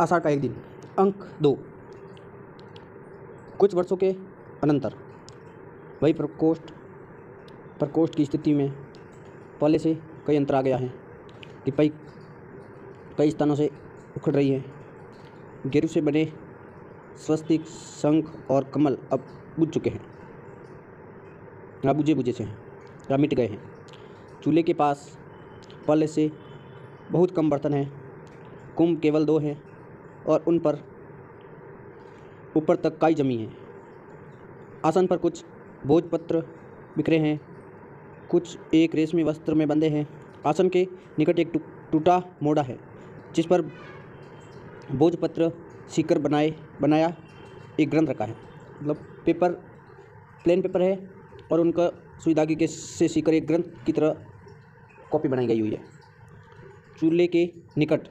आषाढ़ का एक दिन। अंक 2। कुछ वर्षों के अनंतर वही प्रकोष्ठ की स्थिति में पहले से कई अंतर आ गया है। टिप्पणी कई स्थानों से उखड़ रही है। गेरू से बने स्वस्तिक, शंख और कमल अब बुझ चुके हैं, या बुझे से हैं, या मिट गए हैं। चूल्हे के पास पहले से बहुत कम बर्तन हैं। कुंभ केवल 2 हैं और उन पर ऊपर तक काई जमी है। आसन पर कुछ भोजपत्र बिखरे हैं, कुछ एक रेशमी वस्त्र में बंधे हैं। आसन के निकट एक टूटा मोड़ा है जिस पर भोजपत्र सीकर बनाया एक ग्रंथ रखा है। मतलब पेपर, प्लेन पेपर है और उनका सुई धागे से सीकर एक ग्रंथ की तरह कॉपी बनाई गई हुई है। चूल्हे के निकट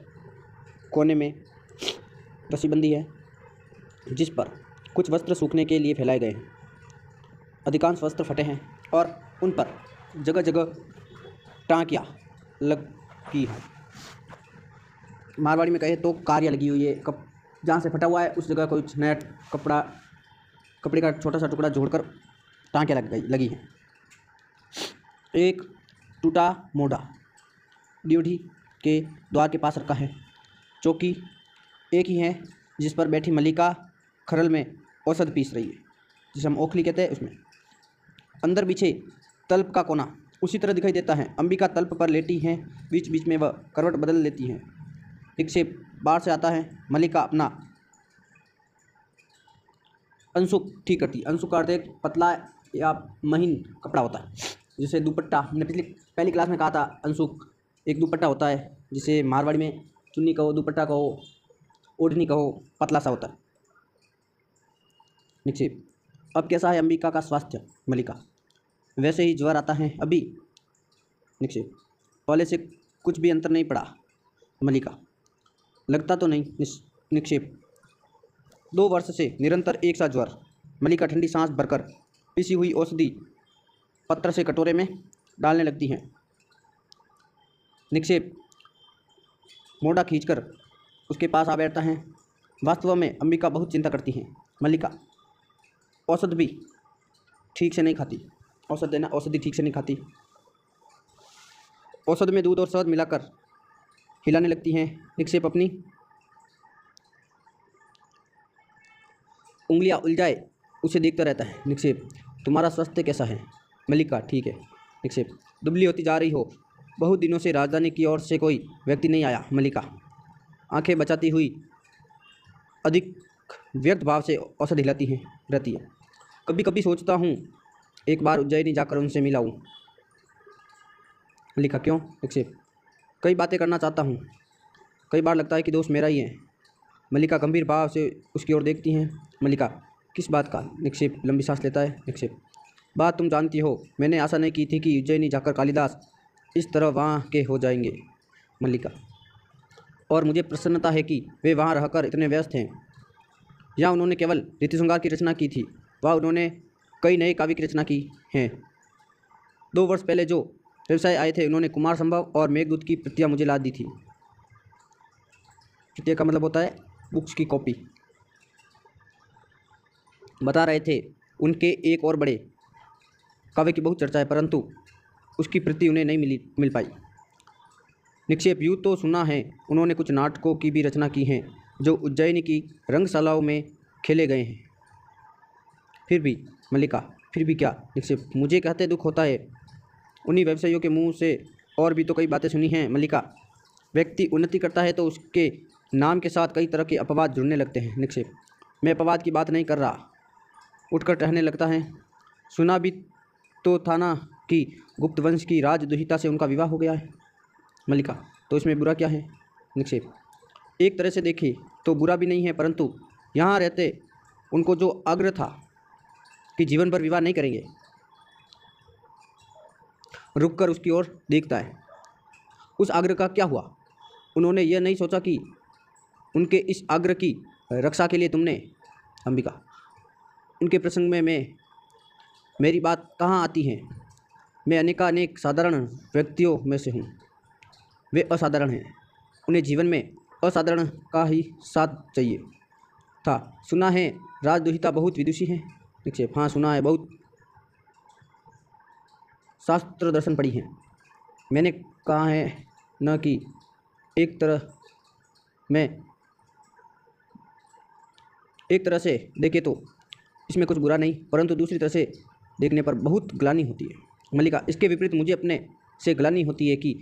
कोने में रस्सी बंधी है जिस पर कुछ वस्त्र सूखने के लिए फैलाए गए हैं। अधिकांश वस्त्र फटे हैं और उन पर जगह जगह टाँकियाँ लगी हैं। मारवाड़ी में कहे तो कारियाँ लगी हुई है। जहाँ से फटा हुआ है उस जगह कुछ नया कपड़े का छोटा सा टुकड़ा जोड़कर टाँकियाँ लगी हैं। एक टूटा मोढ़ा ड्योढ़ी के द्वार के पास रखा है। चौकी एक ही है जिस पर बैठी मल्लिका खरल में औषध पीस रही है, जिसे हम ओखली कहते हैं। उसमें अंदर पीछे तल्प का कोना उसी तरह दिखाई देता है। अंबिका तल्प पर लेटी हैं, बीच बीच में वह करवट बदल लेती हैं। निक्षेप बाहर से आता है। मल्लिका अपना अंशुक ठीक करती। अंशुक का अर्थ एक पतला या महीन कपड़ा होता है, जिसे दुपट्टा, हमने पहली क्लास में कहा था। अंशुक एक दुपट्टा होता है जिसे मारवाड़ी में चुन्नी कहो, दुपट्टा कहो, ओढ़नी कहो, पतला सा होता है। निक्षेप अब कैसा है अंबिका का स्वास्थ्य? मल्लिका वैसे ही ज्वर आता है अभी। निक्षेप पहले से कुछ भी अंतर नहीं पड़ा। मल्लिका लगता तो नहीं। निक्षेप 2 वर्ष से निरंतर एक सा ज्वर। मल्लिका ठंडी सांस भरकर पिसी हुई औषधि पत्र से कटोरे में डालने लगती हैं। निक्षेप मोढ़ा खींचकर उसके पास आ बैठता है। वास्तव में अंबिका बहुत चिंता करती हैं। मल्लिका औषधि भी ठीक से नहीं खाती। औषधि ठीक से नहीं खाती। औषध में दूध और शहद मिलाकर हिलाने लगती हैं। निक्षेप अपनी उंगलियां उलझाए उसे देखता रहता है। निक्षेप तुम्हारा स्वास्थ्य कैसा है? मल्लिका ठीक है। निक्षेप दुबली होती जा रही हो। बहुत दिनों से राजधानी की ओर से कोई व्यक्ति नहीं आया। मल्लिका आंखें बचाती हुई अधिक व्यक्त भाव से औषध हिलाती रहती है। कभी कभी सोचता हूँ एक बार उज्जैनी जाकर उनसे मिलाऊँ। मल्लिका क्यों? निक्षेप कई बातें करना चाहता हूँ। कई बार लगता है कि दोष मेरा ही है। मल्लिका गंभीर भाव से उसकी ओर देखती हैं। मल्लिका किस बात का? निक्षेप लंबी सांस लेता है। निक्षेप बात तुम जानती हो। मैंने आशा नहीं की थी कि उज्जैनी जाकर कालिदास इस तरह वहाँ के हो जाएंगे। मल्लिका और मुझे प्रसन्नता है कि वे वहाँ रहकर इतने व्यस्त हैं। यहाँ उन्होंने केवल ऋतुसंहार की रचना की थी, वहाँ उन्होंने कई नए काव्य की रचना की हैं। 2 वर्ष पहले जो व्यवसाय आए थे उन्होंने कुमार संभव और मेघदूत की प्रतियाँ मुझे ला दी थी। प्रतिया का मतलब होता है बुक्स की कॉपी। बता रहे थे उनके एक और बड़े काव्य की बहुत चर्चा है, परंतु उसकी प्रति उन्हें नहीं मिल पाई। निक्षेप यूँ तो सुना है उन्होंने कुछ नाटकों की भी रचना की हैं जो उज्जैनी की रंगशालाओं में खेले गए हैं। फिर भी? मल्लिका फिर भी क्या? निक्षेप मुझे कहते दुख होता है। उन्हीं व्यवसायियों के मुंह से और भी तो कई बातें सुनी हैं। मल्लिका व्यक्ति उन्नति करता है तो उसके नाम के साथ कई तरह के अपवाद जुड़ने लगते हैं। निक्षेप मैं अपवाद की बात नहीं कर रहा। उठकर टहलने लगता है। सुना भी तो था ना कि गुप्त वंश की राजदुहिता से उनका विवाह हो गया है। मल्लिका तो इसमें बुरा क्या है? निक्षेप एक तरह से देखें तो बुरा भी नहीं है, परंतु यहाँ रहते उनको जो आग्रह था कि जीवन भर विवाह नहीं करेंगे। रुककर उसकी ओर देखता है। उस आग्रह का क्या हुआ? उन्होंने यह नहीं सोचा कि उनके इस आग्रह की रक्षा के लिए तुमने? अंबिका उनके प्रसंग में मेरी बात कहाँ आती है? मैं अनेक साधारण व्यक्तियों में से हूँ। वे असाधारण हैं। उन्हें जीवन में असाधारण का ही साथ चाहिए था। सुना है राजदूहिता बहुत विदुषी है। निक्षेप, हाँ सुना है, बहुत शास्त्र दर्शन पढ़ी हैं। मैंने कहा है न कि एक तरह से देखे तो इसमें कुछ बुरा नहीं, परंतु दूसरी तरह से देखने पर बहुत ग्लानि होती है। मल्लिका, इसके विपरीत मुझे अपने से ग्लानि होती है कि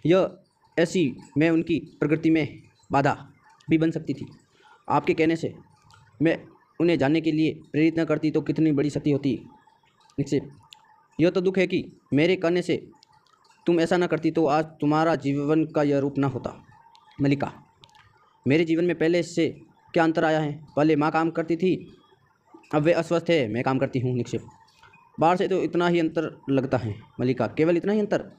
यह ऐसी मैं उनकी प्रकृति में बाधा भी बन सकती थी। आपके कहने से मैं उन्हें जानने के लिए प्रेरित न करती तो कितनी बड़ी सती होती। निक्षेप, यह तो दुख है कि मेरे कहने से तुम ऐसा न करती तो आज तुम्हारा जीवन का यह रूप न होता। मल्लिका, मेरे जीवन में पहले से क्या अंतर आया है? पहले माँ काम करती थी, अब वे अस्वस्थ है, मैं काम करती हूँ। निक्षेप, बाहर से तो इतना ही अंतर लगता है। मल्लिका, केवल इतना ही अंतर?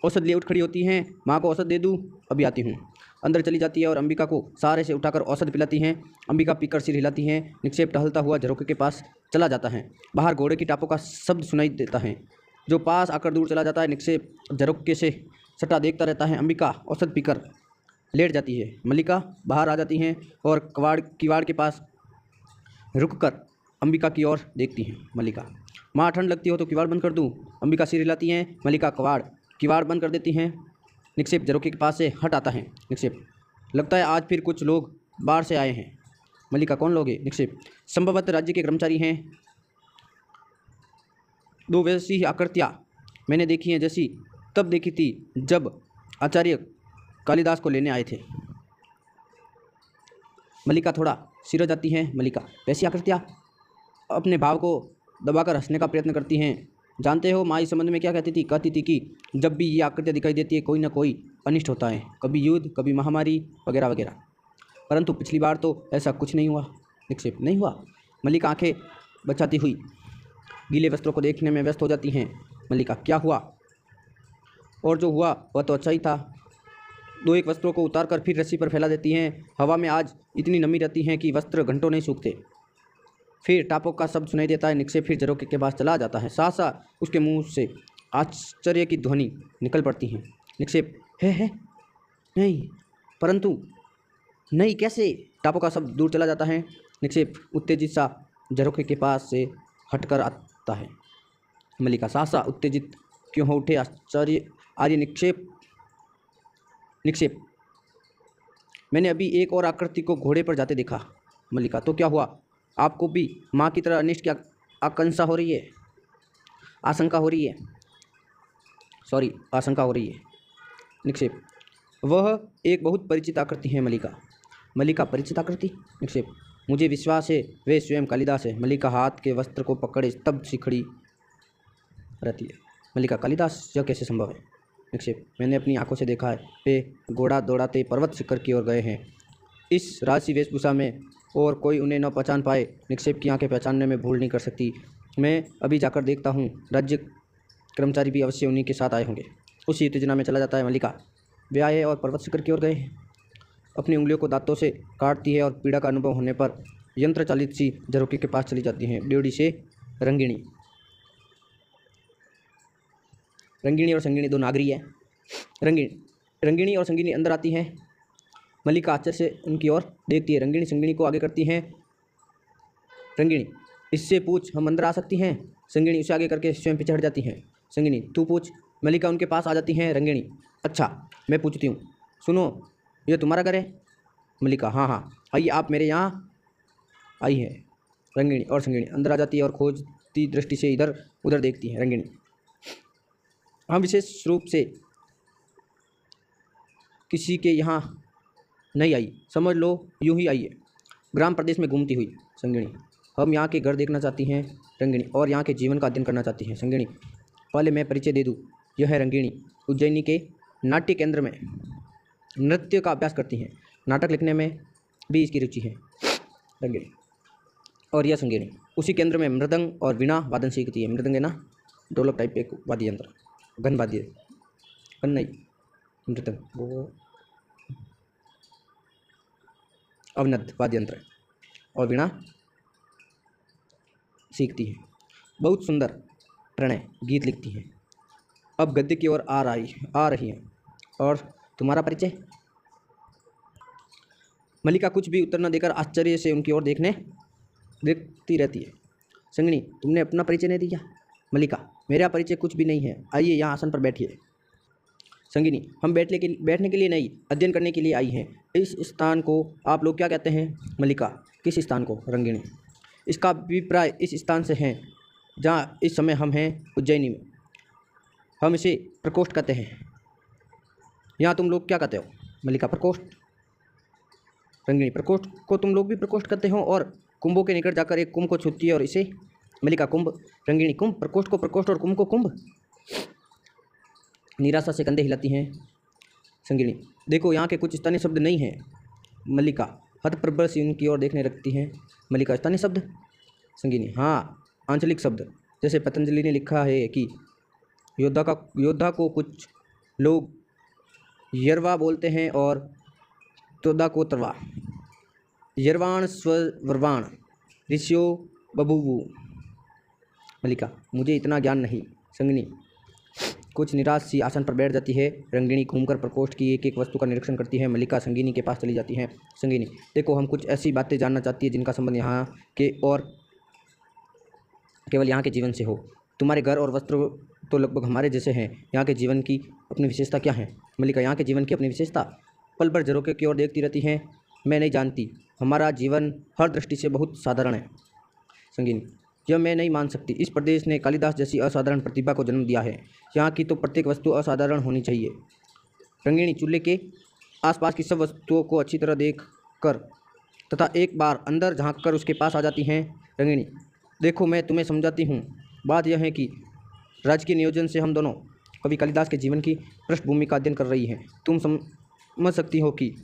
औषध लिए उठ खड़ी होती हैं, माँ को औषध दे दूँ, अभी आती हूँ। अंदर चली जाती है और अंबिका को सहारे से उठाकर औषध पिलाती हैं। अंबिका पीकर सिर हिलाती हैं। निक्षेप टहलता हुआ झरोखे के पास चला जाता है। बाहर घोड़े की टापों का शब्द सुनाई देता है जो पास आकर दूर चला जाता है। निक्षेप झरोखे से सटा देखता रहता है। अंबिका औषध पीकर लेट जाती है। मल्लिका बाहर आ जाती हैं और किवाड़ के पास रुककर अंबिका की ओर देखती हैं। मल्लिका, माँ ठंड लगती हो तो किवाड़ बंद कर दूँ? अंबिका सिर हिलाती हैं। मल्लिका किवाड़ बंद कर देती हैं। निक्षेप झरोखे के पास से हट आता है। निक्षेप, लगता है आज फिर कुछ लोग बाहर से आए हैं। मल्लिका, कौन लोग हैं? निक्षेप, संभवतः राज्य के कर्मचारी हैं। दो वैसी ही आकृतियाँ मैंने देखी हैं जैसी तब देखी थी जब आचार्य कालिदास को लेने आए थे। मल्लिका थोड़ा सिर जाती है। मल्लिका, वैसी आकृतियाँ? अपने भाव को दबाकर हंसने का प्रयत्न करती हैं। जानते हो माँ इस संबंध में क्या कहती थी कि जब भी ये आकृतियाँ दिखाई देती है कोई ना कोई अनिष्ट होता है, कभी युद्ध, कभी महामारी वगैरह वगैरह। परंतु पिछली बार तो ऐसा कुछ नहीं हुआ। निक्षेप, नहीं हुआ? मल्लिका आंखें बचाती हुई गीले वस्त्रों को देखने में व्यस्त हो जाती हैं। मल्लिका, क्या हुआ? और जो हुआ वह तो अच्छा ही था। दो एक वस्त्रों को उतार कर फिर रस्सी पर फैला देती हैं। हवा में आज इतनी नमी रहती है कि वस्त्र घंटों नहीं सूखते। फिर टापों का शब्द सुनाई देता है। निक्षेप फिर झरोखे के पास चला जाता है। साथ साथ उसके मुंह से आश्चर्य की ध्वनि निकल पड़ती है। निक्षेप, है नहीं, परंतु नहीं कैसे? टापों का शब्द दूर चला जाता है। निक्षेप उत्तेजित सा झरोखे के पास से हटकर आता है। मल्लिका, सासा उत्तेजित क्यों हो उठे? आश्चर्य आर्य। निक्षेप, मैंने अभी एक और आकृति को घोड़े पर जाते देखा। मल्लिका, तो क्या हुआ? आपको भी माँ की तरह अनिष्ट की आशंका हो रही है? आशंका हो रही है। निक्षेप, वह एक बहुत परिचित आकृति है। मल्लिका, परिचित आकृति? निक्षेप, मुझे विश्वास है वे स्वयं कालिदास है। मल्लिका हाथ के वस्त्र को पकड़े स्तब्ध सी खड़ी रहती है। मल्लिका, कालिदास? यह कैसे संभव है? निक्षेप, मैंने अपनी आंखों से देखा है। वे घोड़ा दौड़ाते पर्वत शिखर की ओर गए हैं इस राजसी वेशभूषा में, और कोई उन्हें न पहचान पाए। निक्षेप की आंखें पहचानने में भूल नहीं कर सकती। मैं अभी जाकर देखता हूँ, राज्य कर्मचारी भी अवश्य उन्हीं के साथ आए होंगे। उसी उत्तेजना में चला जाता है। मल्लिका, वे आए और पर्वत शिखर की ओर गए हैं। अपनी उंगलियों को दांतों से काटती है और पीड़ा का अनुभव होने पर यंत्र चालित सी झरोखे के पास चली जाती हैं। ड्योढ़ी से रंगिणी और संगिनी दो नागरी है। रंगिणी और संगिनी अंदर आती हैं। मल्लिका आश्चर्य से उनकी ओर देखती है। रंगिणी संगिनी को आगे करती हैं। रंगिणी, इससे पूछ हम अंदर आ सकती हैं? संगिनी उसे आगे करके स्वयं पीछे हट जाती हैं। संगिनी, तू पूछ। मल्लिका उनके पास आ जाती हैं। रंगिणी, अच्छा मैं पूछती हूँ, सुनो, यह तुम्हारा घर है? मल्लिका, हाँ, आइए आप मेरे यहाँ आई है। रंगिणी और संगिनी अंदर आ जाती है और खोजती दृष्टि से इधर उधर देखती है। रंगिणी, हम विशेष रूप से किसी के यहाँ नहीं आई, समझ लो यूं ही आई है, ग्राम प्रदेश में घूमती हुई। संगिनी, हम यहाँ के घर देखना चाहती हैं। रंगिणी, और यहाँ के जीवन का अध्ययन करना चाहती हैं। संगिनी, पहले मैं परिचय दे दूँ, यह है रंगिणी, उज्जैनी के नाट्य केंद्र में नृत्य का अभ्यास करती हैं। नाटक लिखने में भी इसकी रुचि है। रंगिणी, और यह संगिनी उसी केंद्र में मृदंग और वीणा वादन सीखती है। मृदंग है ना, ढोलक टाइप एक वाद्य यंत्र, घन नहीं, मृदंग वो अवनद वाद्य यंत्र, और वीणा सीखती है। बहुत सुंदर प्रणय गीत लिखती हैं। अब गद्य की ओर आ रही हैं। और तुम्हारा परिचय? मल्लिका कुछ भी उत्तर न देकर आश्चर्य से उनकी ओर देखती रहती है। संगिनी, तुमने अपना परिचय नहीं दिया। मल्लिका, मेरा परिचय कुछ भी नहीं है, आइए यहाँ आसन पर बैठिए। संगिनी, हम बैठने के लिए नहीं, अध्ययन करने के लिए आई हैं। इस स्थान को आप लोग क्या कहते हैं? मल्लिका, किस स्थान को? रंगिणी, इसका अभिप्राय इस स्थान से है जहाँ इस समय हम हैं, उज्जैनी में। हम इसे प्रकोष्ठ कहते हैं। यहाँ तुम लोग क्या कहते हो? मल्लिका, प्रकोष्ठ। रंगिणी, प्रकोष्ठ को तुम लोग भी प्रकोष्ठ कहते हो और कुंभों के निकट जाकर एक कुंभ को छूती है और इसे? मल्लिका, कुंभ। रंगिणी, कुंभ, प्रकोष्ठ को प्रकोष्ठ और कुंभ को कुंभ। निराशा से कंधे हिलाती हैं। संगिनी, देखो यहाँ के कुछ स्थानीय शब्द नहीं हैं। मल्लिका हतप्रभ से उनकी ओर देखने लगती हैं। मल्लिका, स्थानीय शब्द? संगिनी, हाँ, आंचलिक शब्द। जैसे पतंजलि ने लिखा है कि योद्धा को कुछ लोग यरवा बोलते हैं और तोदा को तरवा। यरवाण स्वरवाण ऋषियो बबूवु। मल्लिका, मुझे इतना ज्ञान नहीं। संगिनी कुछ निराश सी आसन पर बैठ जाती है। रंगिणी घूमकर प्रकोष्ठ की एक एक वस्तु का निरीक्षण करती है। मल्लिका संगिनी के पास चली जाती है। संगिनी, देखो, हम कुछ ऐसी बातें जानना चाहती है जिनका संबंध यहाँ के और केवल यहाँ के जीवन से हो। तुम्हारे घर और वस्त्र तो लगभग हमारे जैसे हैं। यहाँ के जीवन की अपनी विशेषता क्या है? मल्लिका, यहाँ के जीवन की अपनी विशेषता? पल भर झरोखे की ओर देखती रहती हैं। मैं नहीं जानती, हमारा जीवन हर दृष्टि से बहुत साधारण है। संगिनी, यह मैं नहीं मान सकती। इस प्रदेश ने कालिदास जैसी असाधारण प्रतिभा को जन्म दिया है। यहाँ की तो प्रत्येक वस्तु असाधारण होनी चाहिए। रंगिणी चूल्हे के आसपास की सब वस्तुओं को अच्छी तरह देख कर तथा एक बार अंदर झांक कर उसके पास आ जाती हैं। रंगिणी, देखो, मैं तुम्हें समझाती हूँ। बात यह है कि राजकीय नियोजन से हम दोनों कवि कालिदास के जीवन की पृष्ठभूमि का अध्ययन कर रही हैं। तुम समझ सकती हो कि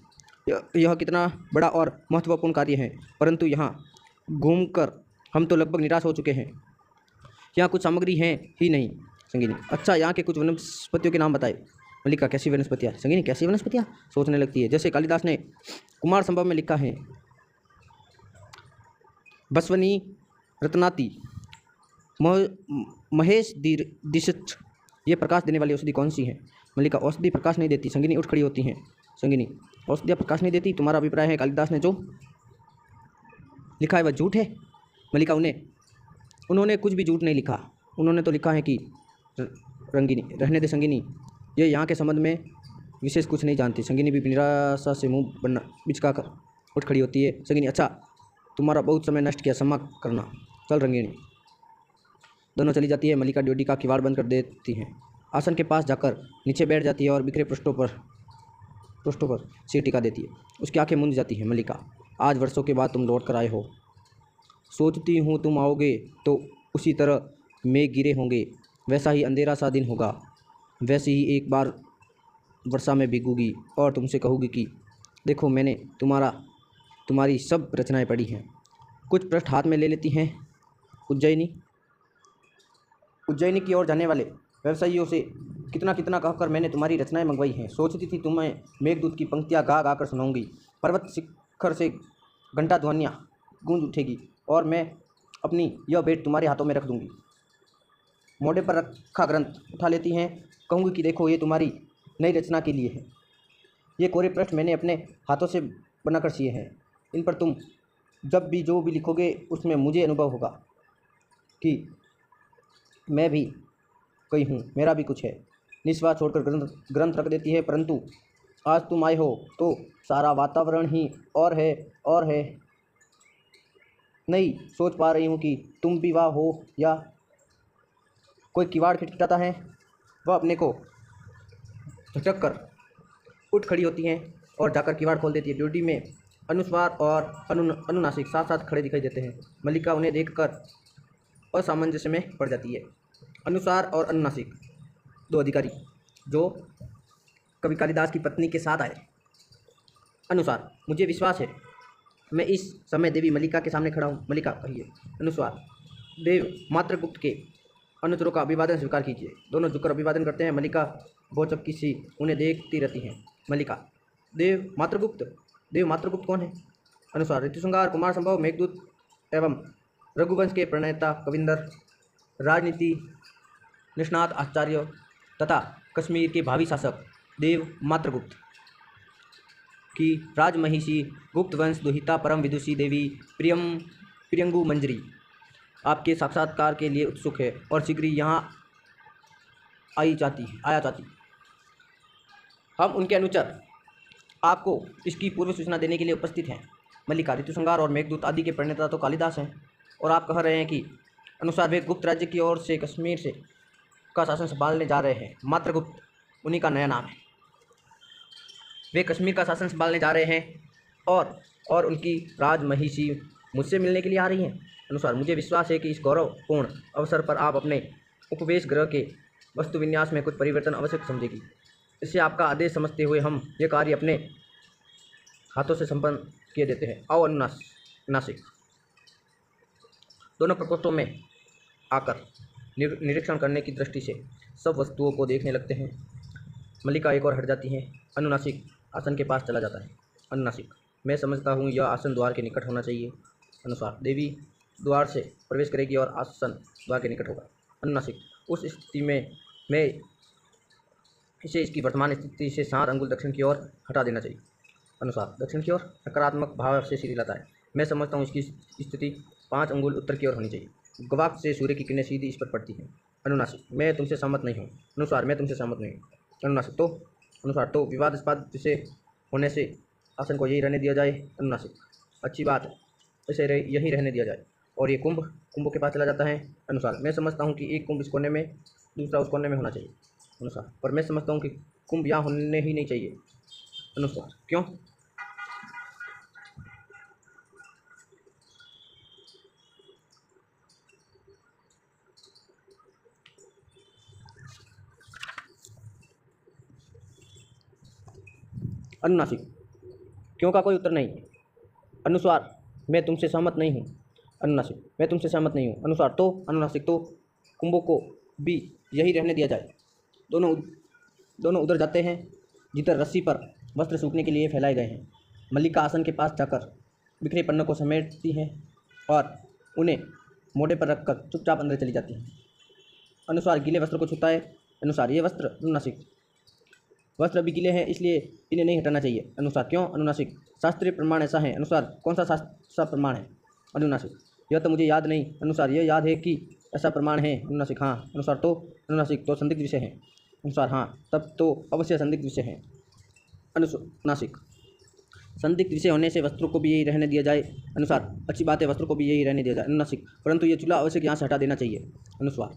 यह कितना बड़ा और महत्वपूर्ण कार्य है, परंतु यहाँ घूमकर हम तो लगभग निराश हो चुके हैं। यहाँ कुछ सामग्री है ही नहीं। संगिनी, अच्छा, यहाँ के कुछ वनस्पतियों के नाम बताए। मल्लिका, कैसी वनस्पतियाँ? संगिनी, कैसी वनस्पतियाँ? सोचने लगती है। जैसे कालिदास ने कुमार संभव में लिखा है, बसवनी रत्नाती महेश दिशच। ये प्रकाश देने वाली औषधि कौन सी है? मल्लिका, औषधि प्रकाश नहीं देती। संगिनी उठ खड़ी होती हैं। संगिनी, औषधियाँ प्रकाश नहीं देती? तुम्हारा अभिप्राय है कालिदास ने जो लिखा है वह झूठ है? मल्लिका, उन्होंने कुछ भी झूठ नहीं लिखा। उन्होंने तो लिखा है कि रंगिनी, रहने दे संगिनी, ये यहाँ के संबंध में विशेष कुछ नहीं जानती। संगिनी भी निराशा से मुंह बनना बिचका कर उठ खड़ी होती है। संगिनी, अच्छा, तुम्हारा बहुत समय नष्ट किया, क्षमा करना। चल रंगिनी। दोनों चली जाती है। मल्लिका ड्यूटी का किवाड़ बंद कर देती हैं। आसन के पास जाकर नीचे बैठ जाती है और बिखरे पृष्ठों पर सिर टिका देती है। उसकी आंखें मूंद जाती हैं। मल्लिका, आज वर्षों के बाद तुम लौट कर आए हो। सोचती हूँ तुम आओगे तो उसी तरह मेघ गिरे होंगे, वैसा ही अंधेरा सा दिन होगा, वैसे ही एक बार वर्षा में भीगूंगी और तुमसे कहूँगी कि देखो, मैंने तुम्हारी सब रचनाएं पढ़ी हैं। कुछ पृष्ठ हाथ में ले लेती हैं। उज्जैनी की ओर जाने वाले व्यवसायियों से कितना कितना कहकर मैंने तुम्हारी रचनाएं मंगवाई हैं। सोचती थी तुम्हें मेघदूत की पंक्तियाँ गा गा कर सुनाऊंगी। पर्वत शिखर से घंटा ध्वनियाँ गूंज उठेगी और मैं अपनी यह भेंट तुम्हारे हाथों में रख दूंगी। मोढ़े पर रखा ग्रंथ उठा लेती हैं। कहूँगी कि देखो, ये तुम्हारी नई रचना के लिए है। ये कोरे पृष्ठ मैंने अपने हाथों से बनाकर सिए हैं। इन पर तुम जब भी जो भी लिखोगे उसमें मुझे अनुभव होगा कि मैं भी कोई हूँ, मेरा भी कुछ है। निस्वार्थ छोड़कर ग्रंथ रख देती है। परंतु आज तुम आए हो तो सारा वातावरण ही और है। नहीं सोच पा रही हूँ कि तुम भी वहाँ हो या कोई किवाड़ खटखटाता है। वह अपने को झटक कर उठ खड़ी होती हैं और जाकर किवाड़ खोल देती है। ड्यूटी में अनुस्वार और अनुनासिक साथ साथ खड़े दिखाई देते हैं। मल्लिका उन्हें देखकर असामंजस्य में पड़ जाती है। अनुसार और अनुनासिक, दो अधिकारी जो कवि कालिदास की पत्नी के साथ आए। अनुसार, मुझे विश्वास है मैं इस समय देवी मल्लिका के सामने खड़ा हूँ। मल्लिका, कहिए। अनुस्वार, देव मातृगुप्त के अनुचरों का अभिवादन स्वीकार कीजिए। दोनों झुककर अभिवादन करते हैं। मल्लिका भौचक्की सी उन्हें देखती रहती हैं। मल्लिका, देव मातृगुप्त कौन है? अनुसार, ऋतुसंहार, कुमार संभव, मेघदूत एवं रघुवंश के प्रणेता कविंदर, राजनीति निष्णात आचार्य तथा कश्मीर के भावी शासक देव मातृगुप्त। कि राजमहिषी गुप्त वंश दुहिता परम विदुषी देवी प्रियंगु मंजरी आपके साक्षात्कार के लिए उत्सुक है और शीघ्र ही यहाँ आया चाहती। हम उनके अनुचर आपको इसकी पूर्व सूचना देने के लिए उपस्थित हैं। मल्लिका, ऋतुसंहार और मेघदूत आदि के प्रणेता तो कालिदास हैं और आप कह रहे हैं कि अनुसार वे गुप्त राज्य की ओर से कश्मीर से का शासन संभालने जा रहे हैं। मात्र गुप्त उन्हीं का नया नाम है। वे कश्मीर का शासन संभालने जा रहे हैं और उनकी राजमहिषी मुझसे मिलने के लिए आ रही हैं। अनुसार मुझे विश्वास है कि इस गौरवपूर्ण अवसर पर आप अपने उपवेश गृह के वस्तु विन्यास में कुछ परिवर्तन अवश्य समझेगी। इससे आपका आदेश समझते हुए हम ये कार्य अपने हाथों से संपन्न किए देते हैं। आओ अनुनासिक, दोनों प्रकोष्ठों में आकर निरीक्षण करने की दृष्टि से सब वस्तुओं को देखने लगते हैं। मल्लिका एक और हट जाती है। अनुनासिक आसन के पास चला जाता है। अनुनासिक, मैं समझता हूँ यह आसन द्वार के निकट होना चाहिए। अनुसार देवी द्वार से प्रवेश करेगी और आसन द्वार के निकट होगा। अनुनासिक, उस स्थिति में मैं इसे इसकी वर्तमान स्थिति से 7 अंगुल दक्षिण की ओर हटा देना चाहिए। अनुसार दक्षिण की ओर नकारात्मक भाव से सीधी लाता है। मैं समझता हूँ इसकी स्थिति 5 अंगुल उत्तर की ओर होनी चाहिए। गवाक्ष से सूर्य की किरणें सीधी इस पर पड़ती हैं। अनुनासिक, मैं तुमसे सहमत नहीं हूँ। अनुसार, मैं तुमसे सहमत नहीं हूँ। अनुनासिक, तो विवादास्पद विषय होने से आसन को यही रहने दिया जाए। अनुनासिक, अच्छी बात है, इसे यही रहने दिया जाए। और ये कुंभों के पास चला जाता है। अनुसार, मैं समझता हूँ कि एक कुंभ इस कोने में, दूसरा उस कोने में होना चाहिए। अनुसार, पर मैं समझता हूँ कि कुंभ यहाँ होने ही नहीं चाहिए। अनुसार, क्यों? अनुनासिक, क्यों का कोई उत्तर नहीं। अनुसार, मैं तुमसे सहमत नहीं हूँ। अनुनासिक, मैं तुमसे सहमत नहीं हूँ। अनुसार, अनुनासिक, तो कुंभों को भी यही रहने दिया जाए। दोनों उधर जाते हैं जिधर रस्सी पर वस्त्र सूखने के लिए फैलाए गए हैं। मल्लिका आसन के पास जाकर बिखरे पन्नों को समेटती है और उन्हें मोढ़े पर रखकर चुपचाप अंदर चली जाती है। अनुसार गीले वस्त्र को छूता है। अनुसार, ये वस्त्र। अनुनासिक, वस्त्र अभी गीले हैं इसलिए इन्हें नहीं हटाना चाहिए। अनुसार, क्यों? अनुनासिक, शास्त्रीय प्रमाण ऐसा है। अनुसार, कौन सा शास्त्र प्रमाण है? अनुनासिक, यह तो मुझे याद नहीं। अनुसार, यह याद है कि ऐसा प्रमाण है। अनुनासिक, हाँ। अनुसार, अनुनासिक, तो संदिग्ध विषय है। अनुसार, हाँ, तब तो अवश्य संदिग्ध विषय है। अनुनासिक, संदिग्ध विषय होने से वस्त्रों को भी यही रहने दिया जाए। अनुसार, अच्छी बात है, वस्त्रों को भी यही रहने दिया जाए। अनुनासिक, परंतु यह चूल्हा अवश्य यहाँ से हटा देना चाहिए। अनुसार,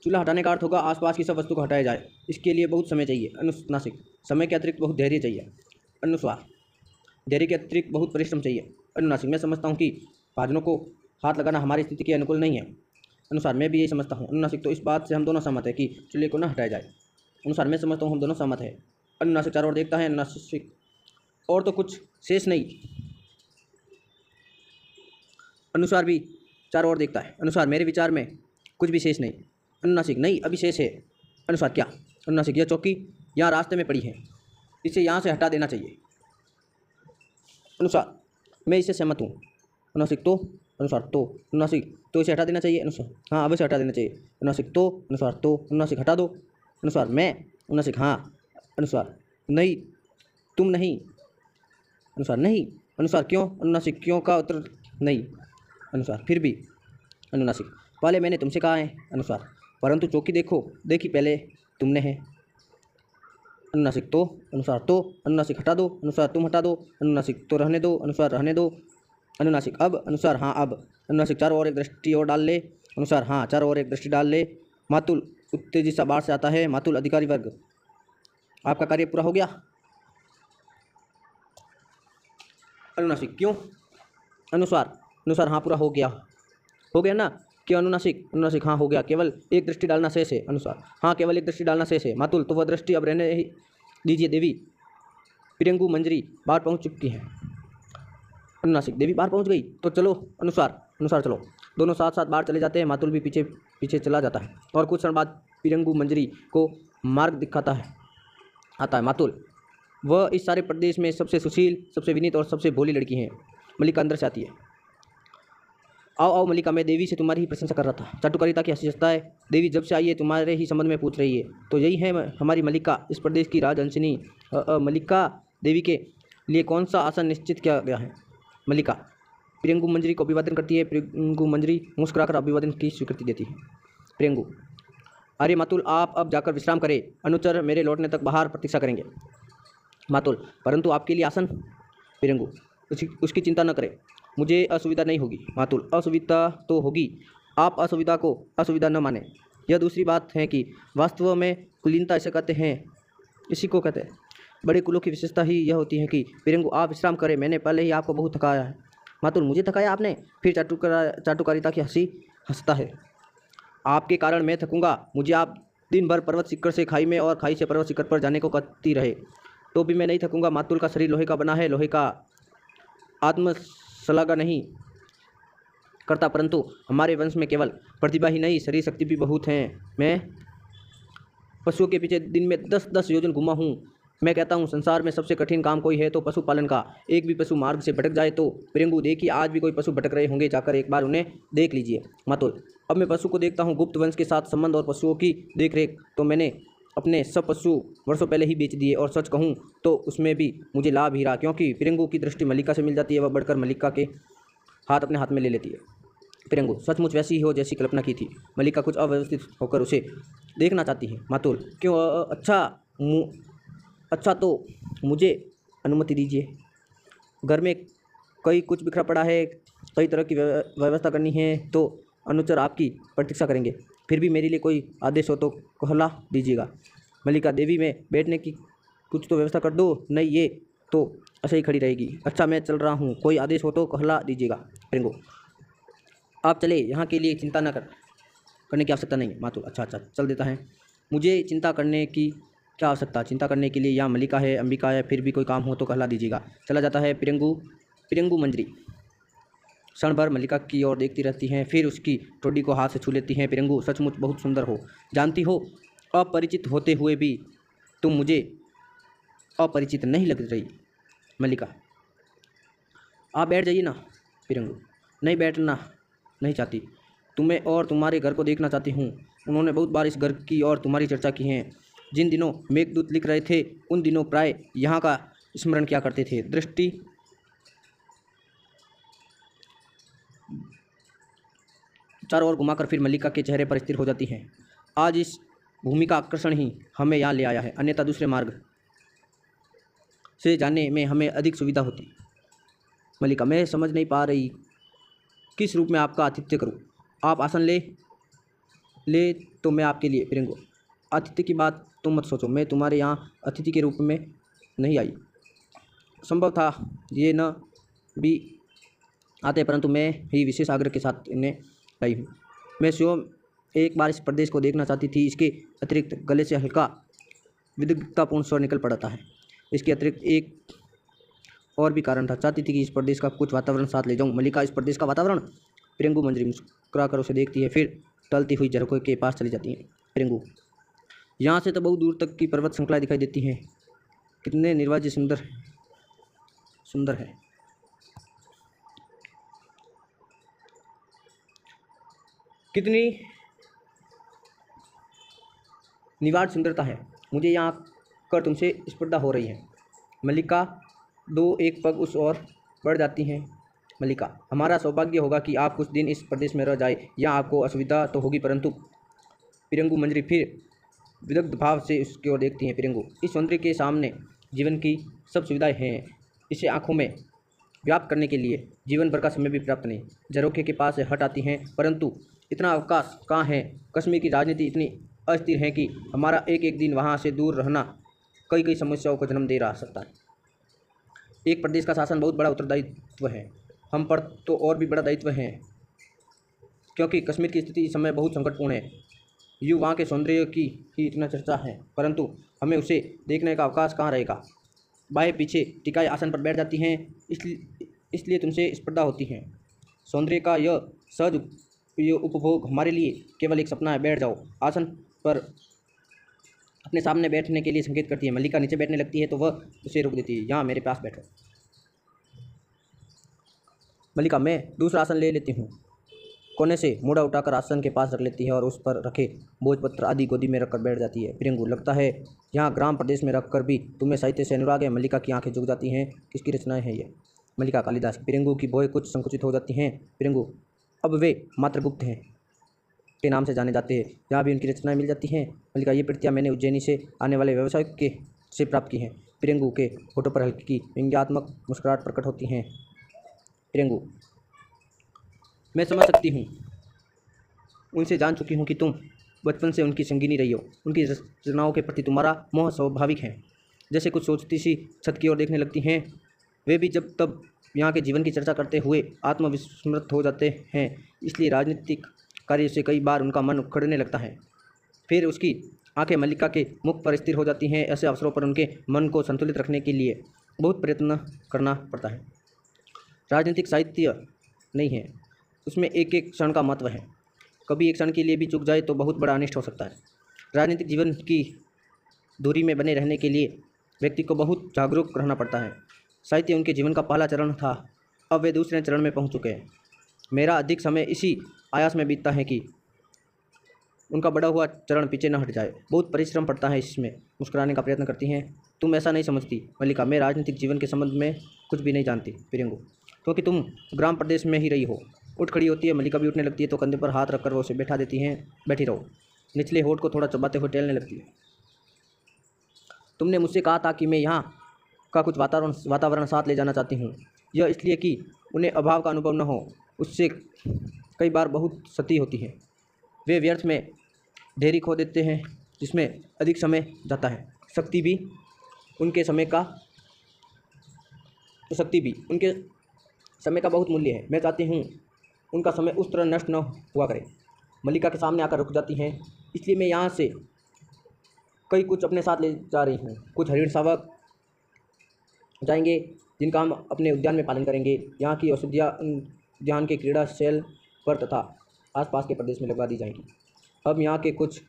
चूल्हा हटाने का अर्थ होगा आसपास की सब वस्तु को हटाया जाए। इसके लिए बहुत समय चाहिए। अनुनासिक, समय के अतिरिक्त बहुत धैर्य चाहिए। अनुसार, धैर्य के अतिरिक्त बहुत परिश्रम चाहिए। अनुनासिक, मैं समझता हूँ कि भाजनों को हाथ लगाना हमारी स्थिति के अनुकूल नहीं है। अनुसार, मैं भी यही समझता हूँ। अनुनासिक, तो इस बात से हम दोनों सहमत है कि चूल्हे को न हटाया जाए। अनुसार, मैं समझता हूँ हम दोनों सहमत है। अनुनासिक चारों ओर देखता है। अनुनासिक, और तो कुछ शेष नहीं। अनुसार भी चारों ओर देखता है। अनुसार, मेरे विचार में कुछ भी शेष नहीं। अनुनासिक, नहीं, अभी शेष है। अनुसार, क्या? अनुनासिक, यह चौकी यहाँ रास्ते में पड़ी है, इसे यहाँ से हटा देना चाहिए। अनुसार, मैं इससे सहमत हूँ। अनुनासिक, तो? अनुसार, अनुनासिक, तो इसे हटा देना चाहिए। अनुसार, हाँ, अवश्य हटा देना चाहिए। अनुनासिक, अनुसार, अनुनासिक, हटा दो। अनुसार, मैं? अनुनासिक, हाँ। अनुसार, नहीं, तुम नहीं। अनुसार, नहीं। अनुसार, क्यों? अनुनासिक, क्यों का उत्तर नहीं। अनुसार, फिर भी। अनुनासिक, पहले मैंने तुमसे कहा है। अनुसार, परंतु चौकी देखी पहले तुमने है। अनुनासिक, अनुसार, अनुनासिक, हटा दो। अनुसार, तुम हटा दो। अनुनासिक, तो रहने दो। अनुसार, रहने दो। अनुनासिक, अब? अनुसार, हाँ, अब। अनुनासिक, चारों ओर एक दृष्टि और डाल ले। अनुसार, हाँ, चारों ओर एक दृष्टि डाल ले। मातुल उत्तेजित सा बाहर से आता है। मातुल, अधिकारी वर्ग, आपका कार्य पूरा हो गया। अनुनासिक, क्यों? अनुसार, हाँ, पूरा हो गया ना? क्यों? अनुनासिक, हाँ, हो गया, केवल एक दृष्टि डालना शेष है। अनुसार, हाँ, केवल एक दृष्टि डालना शेष है। मातुल, तो वह दृष्टि अब रहने ही दीजिए। देवी प्रियंगु मंजरी बाहर पहुंच चुकी है। अनुनासिक, देवी बाहर पहुंच गई, तो चलो। अनुसार, चलो। दोनों साथ साथ बाहर चले जाते हैं। मातुल भी पीछे चला जाता है और कुछ क्षण बाद प्रियंगु मंजरी को मार्ग दिखाता आता है। मातुल, वह इस सारे प्रदेश में सबसे सुशील, सबसे विनीत और सबसे भोली लड़की है। मल्लिका अंदर से आती है। आओ मल्लिका, मैं देवी से तुम्हारी ही प्रशंसा कर रहा था। चाटुकारिता की हंसी है। देवी जब से आई है तुम्हारे ही संबंध में पूछ रही है। तो यही है हमारी मल्लिका, इस प्रदेश की राजहंसिनी। मल्लिका देवी के लिए कौन सा आसन निश्चित किया गया है? मल्लिका प्रियंगु मंजरी को अभिवादन करती है। प्रियंगु मंजरी मुस्कुराकर अभिवादन की स्वीकृति देती है। प्रियंगु अरे मातुल, आप अब जाकर विश्राम करें, अनुचर मेरे लौटने तक बाहर प्रतीक्षा करेंगे। मातुल परंतु आपके लिए आसन। प्रियंगु उसकी चिंता न करें, मुझे असुविधा नहीं होगी। मातुल असुविधा तो होगी, आप असुविधा को असुविधा न माने। यह दूसरी बात है कि वास्तव में कुलीनता इसे कहते हैं, इसी को कहते हैं। बड़े कुलों की विशेषता ही यह होती है कि प्रियंगु आप विश्राम करें, मैंने पहले ही आपको बहुत थकाया है। मातुल मुझे थकाया आपने? फिर चाटुकारिता की हंसी हंसता है। आपके कारण मैं थकूंगा? मुझे आप दिन भर पर्वत शिखर से खाई में और खाई से पर्वत शिखर पर जाने को कहती रहे तो भी मैं नहीं थकूंगा। मातुल का शरीर लोहे का बना है, लोहे का आत्मशलाघा नहीं करता, परंतु हमारे वंश में केवल प्रतिभा ही नहीं शरीर शक्ति भी बहुत है। मैं पशुओं के पीछे दिन में 10-10 योजन घुमा हूँ। मैं कहता हूँ संसार में सबसे कठिन काम कोई है तो पशुपालन का। एक भी पशु मार्ग से भटक जाए तो प्रियंगु देखिए आज भी कोई पशु भटक रहे होंगे, जाकर एक बार उन्हें देख लीजिए। मातुल अब मैं पशु को देखता हूँ, गुप्त वंश के साथ संबंध और पशुओं की देखरेख तो मैंने अपने सब पशु वर्षों पहले ही बेच दिए, और सच कहूँ तो उसमें भी मुझे लाभ ही रहा, क्योंकि प्रियंगु की दृष्टि मल्लिका से मिल जाती है। वह बढ़कर मल्लिका के हाथ अपने हाथ में ले लेती है। प्रियंगु सचमुच वैसी ही हो जैसी कल्पना की थी। मल्लिका कुछ अव्यवस्थित होकर उसे देखना चाहती है। मातुल क्यों? अच्छा तो मुझे अनुमति दीजिए। घर में कई कुछ बिखरा पड़ा है, कई तरह की व्यवस्था करनी है, तो अनुचर आपकी प्रतीक्षा करेंगे। फिर भी मेरे लिए कोई आदेश हो तो कहला दीजिएगा। मल्लिका देवी में बैठने की कुछ तो व्यवस्था कर दो, नहीं ये तो ऐसे ही खड़ी रहेगी। अच्छा मैं चल रहा हूँ, कोई आदेश हो तो कहला दीजिएगा। प्रियंगु आप चले, यहाँ के लिए चिंता न करने की आवश्यकता नहीं। मातुल अच्छा चल देता है, मुझे चिंता करने की क्या आवश्यकता? चिंता करने के लिए यहाँ मल्लिका है, अंबिका है, फिर भी कोई काम हो तो कहला दीजिएगा। चला जाता है। प्रियंगु मंजरी क्षण भर मल्लिका की ओर देखती रहती हैं, फिर उसकी ठोड़ी को हाथ से छू लेती हैं। प्रियंगु सचमुच बहुत सुंदर हो, जानती हो अपरिचित होते हुए भी तुम मुझे अपरिचित नहीं लग रही। मल्लिका आप बैठ जाइए ना। प्रियंगु नहीं, बैठना नहीं चाहती, तुम्हें और तुम्हारे घर को देखना चाहती हूँ। उन्होंने बहुत बार इस घर की और तुम्हारी चर्चा की है। जिन दिनों मेघदूत लिख रहे थे उन दिनों प्राय यहाँ का स्मरण किया करते थे। दृष्टि चारों ओर घुमाकर फिर मल्लिका के चेहरे पर स्थिर हो जाती हैं। आज इस भूमि का आकर्षण ही हमें यहाँ ले आया है, अन्यथा दूसरे मार्ग से जाने में हमें अधिक सुविधा होती। मल्लिका मैं समझ नहीं पा रही किस रूप में आपका आतिथ्य करूं। आप आसन ले तो मैं आपके लिए। प्रियंगु आतिथ्य की बात तुम मत सोचो, मैं तुम्हारे यहाँ अतिथि के रूप में नहीं आई। संभव था ये न भी आते, परंतु मैं ही विशेष आग्रह के साथ इन्हें लाई हूँ। मैं स्वयं एक बार इस प्रदेश को देखना चाहती थी। इसके अतिरिक्त गले से हल्का विदग्धतापूर्ण स्वर निकल पड़ता है। इसके अतिरिक्त एक और भी कारण था, चाहती थी कि इस प्रदेश का कुछ वातावरण साथ ले जाऊं। मल्लिका इस प्रदेश का वातावरण? प्रियंगु मंजरी मुस्कुरा कर उसे देखती है, फिर टलती हुई झरोखे के पास चली जाती है। प्रियंगु यहाँ से तो बहुत दूर तक की पर्वत श्रृंखलाएं दिखाई देती हैं, कितने निर्वाज्य सुंदर है। कितनी निवाड़ सुंदरता है। मुझे यहाँ कर तुमसे स्पर्धा हो रही है। मल्लिका दो एक पग उस ओर बढ़ जाती हैं। मल्लिका हमारा सौभाग्य होगा कि आप कुछ दिन इस प्रदेश में रह जाए, यहाँ आपको असुविधा तो होगी परंतु। प्रियंगु मंजरी फिर विदग्ध भाव से उसकी ओर देखती हैं। प्रियंगु इस सौंदर्य के सामने जीवन की सब सुविधाएं हैं, इसे आंखों में व्याप्त करने के लिए जीवन भर का समय भी प्राप्त नहीं। झरोखे के पास से हट आती हैं, परंतु इतना अवकाश कहाँ है। कश्मीर की राजनीति इतनी अस्थिर है कि हमारा एक एक दिन वहाँ से दूर रहना कई कई समस्याओं को जन्म दे रहा सकता है। एक प्रदेश का शासन बहुत बड़ा उत्तरदायित्व है, हम पर तो और भी बड़ा दायित्व है, क्योंकि कश्मीर की स्थिति इस समय बहुत संकटपूर्ण है। यूँ वहाँ के सौंदर्य की ही इतना चर्चा है, परंतु हमें उसे देखने का अवकाश कहाँ रहेगा। बाएं पीछे टिकाए आसन पर बैठ जाती हैं, इसलिए तुमसे स्पर्धा होती है। सौंदर्य का यह सहज उपभोग हमारे लिए केवल एक सपना है। बैठ जाओ। आसन पर अपने सामने बैठने के लिए संकेत करती है। मल्लिका नीचे बैठने लगती है तो वह उसे रोक देती है। यहाँ मेरे पास बैठो। मल्लिका मैं दूसरा आसन ले लेती हूँ। कोने से मुड़ा उठाकर आसन के पास रख लेती है और उस पर रखे भोजपत्र आदि गोदी में रखकर बैठ जाती है। प्रियंगु, लगता है यहाँ ग्राम प्रदेश में रखकर भी तुम्हें साहित्य से अनुराग है। मल्लिका की आंखें झुक जाती हैं। किसकी रचनाएं हैं ये? मल्लिका, कालिदास की। प्रियंगु की भौहें कुछ संकुचित हो जाती हैं। प्रियंगु, अब वे मात्र गुप्त हैं के नाम से जाने जाते हैं, यहाँ भी उनकी रचनाएं मिल जाती हैं। मल्लिका, ये प्रतियां मैंने उज्जैनी से आने वाले व्यवसाय के से प्राप्त की हैं। प्रियंगु के होठों पर हल्की व्यंग्यात्मक मुस्कुराहट प्रकट होती हैं। प्रियंगु, मैं समझ सकती हूँ, उनसे जान चुकी हूँ कि तुम बचपन से उनकी संगिनी रही हो। उनकी रचनाओं के प्रति तुम्हारा मोह स्वाभाविक है। जैसे कुछ सोचती सी छत की ओर देखने लगती हैं। वे भी जब तब यहाँ के जीवन की चर्चा करते हुए आत्मविस्मृत हो जाते हैं, इसलिए राजनीतिक कार्य से कई बार उनका मन उखड़ने लगता है। फिर उसकी आंखें मल्लिका के मुख पर स्थिर हो जाती हैं। ऐसे अवसरों पर उनके मन को संतुलित रखने के लिए बहुत प्रयत्न करना पड़ता है। राजनीतिक साहित्य नहीं है, उसमें एक एक क्षण का महत्व है। कभी एक क्षण के लिए भी चूक जाए तो बहुत बड़ा अनिष्ट हो सकता है। राजनीतिक जीवन की दूरी में बने रहने के लिए व्यक्ति को बहुत जागरूक रहना पड़ता है। साहित्य उनके जीवन का पहला चरण था, अब वे दूसरे चरण में पहुंच चुके हैं। मेरा अधिक समय इसी आयास में बीतता है कि उनका बड़ा हुआ चरण पीछे न हट जाए। बहुत परिश्रम पड़ता है इसमें। मुस्कुराने का प्रयत्न करती हैं। तुम ऐसा नहीं समझती मल्लिका, मैं राजनीतिक जीवन के संबंध में कुछ भी नहीं जानती। प्रियंगु, क्योंकि तुम ग्राम प्रदेश में ही रही हो। उठ खड़ी होती है। मल्लिका भी उठने लगती है तो कंधे पर हाथ रखकर वो उसे बैठा देती हैं। बैठी रहो। निचले होठ को थोड़ा चबाते हुए टहलने लगती है। तुमने मुझसे कहा था कि मैं यहाँ का कुछ वातावरण साथ ले जाना चाहती हूँ। यह इसलिए कि उन्हें अभाव का अनुभव न हो। उससे कई बार बहुत सती होती है। वे व्यर्थ में ढेरी खो देते हैं जिसमें अधिक समय जाता है। शक्ति भी उनके समय का बहुत मूल्य है। मैं चाहती हूँ उनका समय उस तरह नष्ट न हुआ करे। मल्लिका के सामने आकर रुक जाती हैं। इसलिए मैं यहाँ से कई कुछ अपने साथ ले जा रही हूँ। कुछ हरिण शावक जाएंगे जिनका हम अपने उद्यान में पालन करेंगे। यहाँ की औषधियाँ उद्यान के क्रीड़ा शैल पर तथा आसपास के प्रदेश में लगवा दी जाएंगी। अब यहाँ के कुछ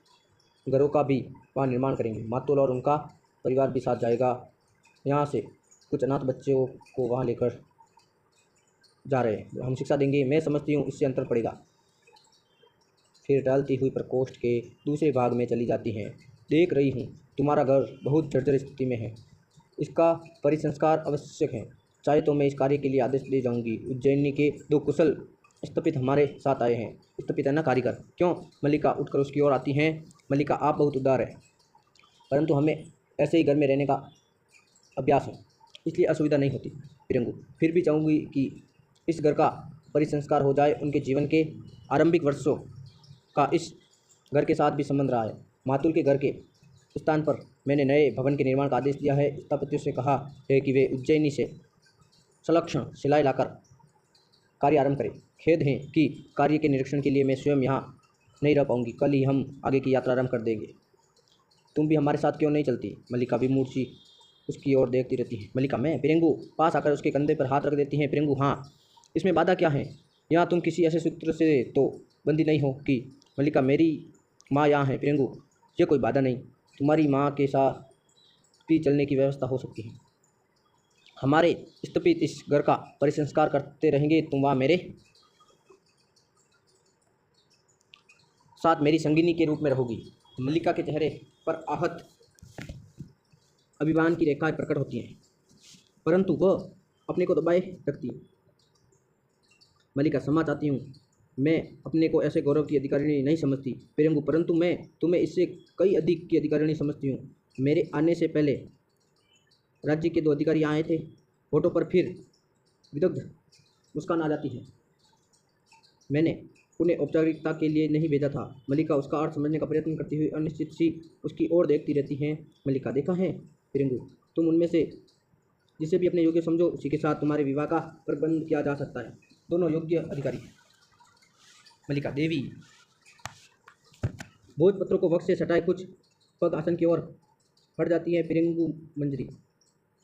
घरों का भी वहाँ निर्माण करेंगे। मातुल और उनका परिवार भी साथ जाएगा। यहाँ से कुछ अनाथ बच्चों को वहाँ लेकर जा रहे हैं। हम शिक्षा देंगे। मैं समझती हूँ इससे अंतर पड़ेगा। फिर टहलती हुई प्रकोष्ठ के दूसरे भाग में चली जाती हैं। देख रही हूँ तुम्हारा घर बहुत जर्जर स्थिति में है। इसका परिसंस्कार आवश्यक है। चाहे तो मैं इस कार्य के लिए आदेश दे जाऊंगी। उज्जैनी के 2 कुशल स्थपित हमारे साथ आए हैं। स्थपित है ना, कारीगर? क्यों? मल्लिका उठकर उसकी ओर आती हैं। मल्लिका, आप बहुत उदार है, परंतु हमें ऐसे ही घर में रहने का अभ्यास है, इसलिए असुविधा नहीं होती। प्रियंगु, फिर भी चाहूँगी कि इस घर का परिसंस्कार हो जाए। उनके जीवन के आरंभिक वर्षों का इस घर के साथ भी संबंध रहा है। मातुल के घर के स्थान पर मैंने नए भवन के निर्माण का आदेश दिया है। स्थापत्यों से कहा है कि वे उज्जैनी से संलक्षण शिलाएं लाकर कार्य आरंभ करें। खेद है कि कार्य के निरीक्षण के लिए मैं स्वयं यहाँ नहीं रह पाऊंगी। कल ही हम आगे की यात्रा आरंभ कर देंगे। तुम भी हमारे साथ क्यों नहीं चलती? मल्लिका विमूढ़ सी उसकी ओर देखती रहती है। मल्लिका, मैं? प्रियंगु पास आकर उसके कंधे पर हाथ रख देती हैं। प्रियंगु, हाँ, इसमें बाधा क्या है? यहाँ तुम किसी ऐसे सूत्र से तो बंदी नहीं हो कि? मल्लिका, मेरी माँ यहाँ है। प्रियंगु, ये कोई बाधा नहीं। तुम्हारी माँ के साथ भी चलने की व्यवस्था हो सकती है। हमारे स्थपित इस घर का परिसंस्कार करते रहेंगे। तुम वहाँ मेरे साथ मेरी संगिनी के रूप में रहोगी। मल्लिका के चेहरे पर आहत अभिमान की रेखाएं प्रकट होती हैं, परंतु वह अपने को दबाए रखती है। मल्लिका, क्षमा चाहती हूँ, मैं अपने को ऐसे गौरव की अधिकारिणी नहीं समझती। प्रियंगु, परंतु मैं तुम्हें इससे कई अधिक की अधिकारिणी समझती हूँ। मेरे आने से पहले राज्य के 2 अधिकारी आए थे। होठों पर फिर विदग्ध मुस्कान आ जाती है। मैंने उन्हें औपचारिकता के लिए नहीं भेजा था। मल्लिका उसका अर्थ समझने का प्रयत्न करती हुई अनिश्चित सी उसकी ओर देखती रहती हैं। मल्लिका, देखा है प्रियंगु, तुम उनमें से जिसे भी अपने योग्य समझो उसी के साथ तुम्हारे विवाह का प्रबंध किया जा सकता है। दोनों योग्य अधिकारी। मल्लिका देवी भोजपत्रों को वक्त से सटाए कुछ पग आसन की ओर हट जाती है। प्रियंगु मंजरी।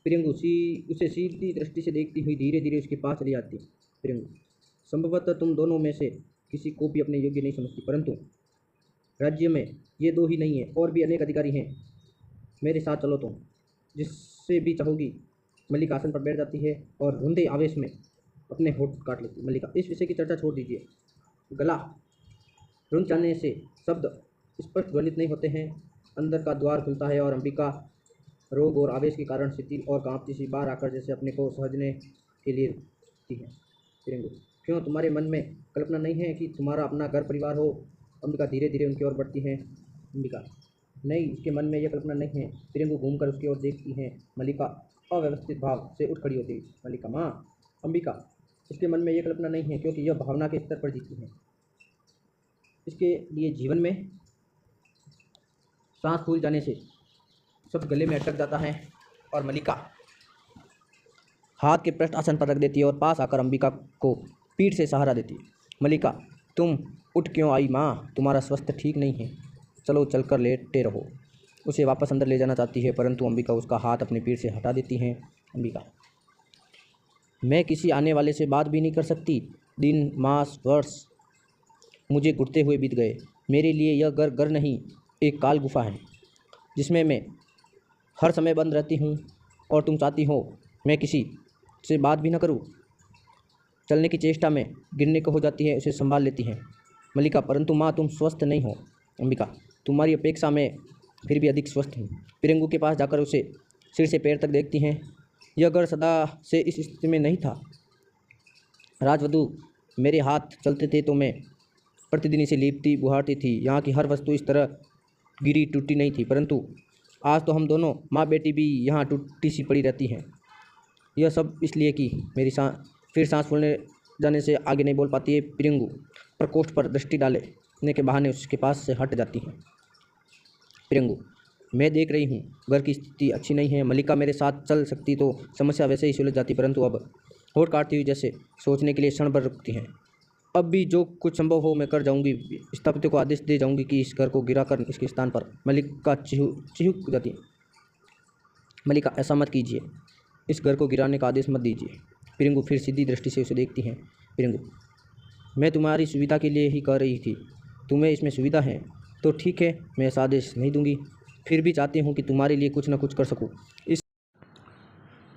प्रियंगु उसे सीधी दृष्टि से देखती हुई धीरे धीरे उसके पास चली जाती है। प्रियंगु, संभवतः तुम दोनों में से किसी को भी अपने योग्य नहीं समझती, परंतु राज्य में ये 2 ही नहीं है, और भी अनेक अधिकारी हैं। मेरे साथ चलो, तुम जिससे भी चाहोगी। मल्लिका आसन पर बैठ जाती है और रुंधे आवेश में अपने होठ काट लेती है। मल्लिका, इस विषय की चर्चा छोड़ दीजिए। गला रुंध जाने से शब्द स्पष्ट ध्वनित नहीं होते हैं। अंदर का द्वार खुलता है और अंबिका रोग और आवेश के कारण शिथिल और कांपती सी बाहर आकर जैसे अपने को सहजने के लिए रुकती है। फिरेंगू, क्यों तुम्हारे मन में कल्पना नहीं है कि तुम्हारा अपना घर परिवार हो? अंबिका धीरे धीरे उनकी ओर बढ़ती है। अंबिका, नहीं, उसके मन में यह कल्पना नहीं है। फिरेंगू घूमकर उसकी ओर देखती हैं। मल्लिका अव्यवस्थित भाव से उठ खड़ी होती है। मल्लिका, माँ। अंबिका, इसके मन में यह कल्पना नहीं है क्योंकि यह भावना के स्तर पर जीती है। इसके लिए जीवन में सांस फूल जाने से सब गले में अटक जाता है। और मल्लिका हाथ के पृष्ठ आसन पर रख देती है और पास आकर अंबिका को पीठ से सहारा देती है। मल्लिका, तुम उठ क्यों आई माँ? तुम्हारा स्वास्थ्य ठीक नहीं है। चलो चलकर लेटे रहो। उसे वापस अंदर ले जाना चाहती है परंतु अंबिका उसका हाथ अपनी पीठ से हटा देती हैं। अंबिका, मैं किसी आने वाले से बात भी नहीं कर सकती। दिन, मास, वर्ष मुझे घुटते हुए बीत गए। मेरे लिए यह घर नहीं, एक काल गुफा है जिसमें मैं हर समय बंद रहती हूँ। और तुम चाहती हो मैं किसी से बात भी न करूँ। चलने की चेष्टा में गिरने को हो जाती है, उसे संभाल लेती हैं। मल्लिका, परंतु माँ, तुम स्वस्थ नहीं हो। अंबिका, तुम्हारी अपेक्षा में फिर भी अधिक स्वस्थ हूँ। फिरेंगू के पास जाकर उसे सिर से पैर तक देखती हैं। यह घर सदा से इस स्थिति में नहीं था। राजवधू मेरे हाथ चलते थे तो मैं प्रतिदिन इसे लीपती बुहारती थी। यहाँ की हर वस्तु इस तरह गिरी टूटी नहीं थी, परंतु आज तो हम दोनों माँ बेटी भी यहाँ टूटी सी पड़ी रहती हैं। यह सब इसलिए कि मेरी फिर सांस फूलने जाने से आगे नहीं बोल पाती है। फिरेंगू प्रकोष्ठ पर दृष्टि डालने के बहाने उसके पास से हट जाती हैं। फिरेंगू, मैं देख रही हूँ घर की स्थिति अच्छी नहीं है। मल्लिका मेरे साथ चल सकती तो समस्या वैसे ही सुलझ जाती, परंतु अब होठ काटती हुई जैसे सोचने के लिए क्षण भर रुकती हैं। अब भी जो कुछ संभव हो मैं कर जाऊंगी। स्थापत्य को आदेश दे जाऊंगी कि इस घर को गिराकर इसके स्थान पर। मल्लिका चिहुक जाती है। मल्लिका, ऐसा मत कीजिए, इस घर को गिराने का आदेश मत दीजिए। फिरेंगू फिर सीधी दृष्टि से उसे देखती हैं। फिरेंगू, मैं तुम्हारी सुविधा के लिए ही कह रही थी। तुम्हें इसमें सुविधा है तो ठीक है, मैं ऐसा आदेश नहीं दूंगी। फिर भी चाहती हूँ कि तुम्हारे लिए कुछ न कुछ कर सकूँ। इस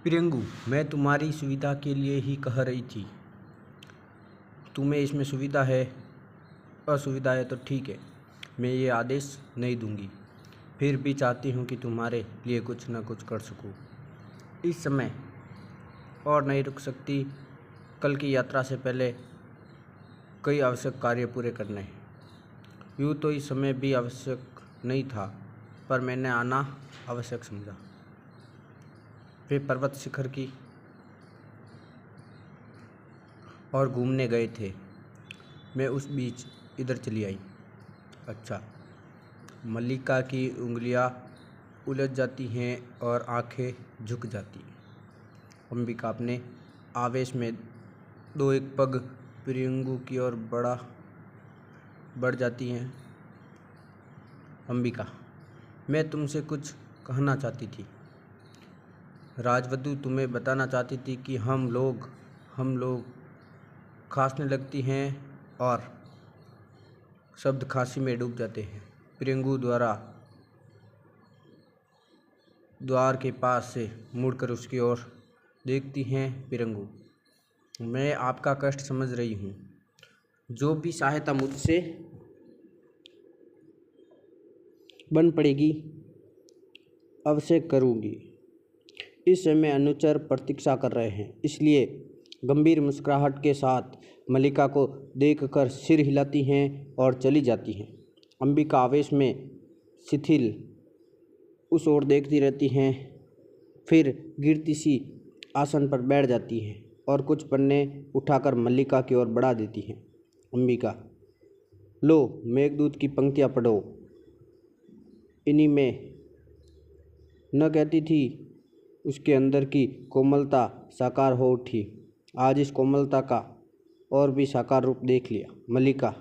फिरेंगू, मैं तुम्हारी सुविधा के लिए ही कह रही थी। तुम्हें इसमें सुविधा है, असुविधा है तो ठीक है, मैं ये आदेश नहीं दूंगी। फिर भी चाहती हूँ कि तुम्हारे लिए कुछ न कुछ कर सकूँ। इस समय और नहीं रुक सकती। कल की यात्रा से पहले कई आवश्यक कार्य पूरे करने हैं। यूँ तो इस समय भी आवश्यक नहीं था, पर मैंने आना आवश्यक समझा। वे पर्वत शिखर की और घूमने गए थे। मैं उस बीच इधर चली आई। अच्छा। मल्लिका की उंगलियां उलझ जाती हैं और आंखें झुक जाती हैं। अंबिका अपने आवेश में दो एक पग फिरेंगू की ओर बढ़ जाती हैं। अंबिका, मैं तुमसे कुछ कहना चाहती थी। राजवधू तुम्हें बताना चाहती थी कि हम लोग खांसने लगती हैं और शब्द खांसी में डूब जाते हैं। फिरेंगू द्वार के पास से मुड़कर उसकी ओर देखती हैं। फिरेंगू, मैं आपका कष्ट समझ रही हूँ। जो भी सहायता मुझसे बन पड़ेगी अवश्य करूँगी। इस समय अनुचर प्रतीक्षा कर रहे हैं। इसलिए गंभीर मुस्कुराहट के साथ मल्लिका को देखकर सिर हिलाती हैं और चली जाती हैं। अंबिका आवेश में शिथिल उस ओर देखती रहती हैं, फिर गिरती सी आसन पर बैठ जाती हैं और कुछ पन्ने उठाकर मल्लिका की ओर बढ़ा देती हैं। अंबिका, लो मेघदूत की पंक्तियाँ पढ़ो। इन्हीं में न कहती थी उसके अंदर की कोमलता साकार हो उठी। आज इस कोमलता का और भी साकार रूप देख लिया। मल्लिका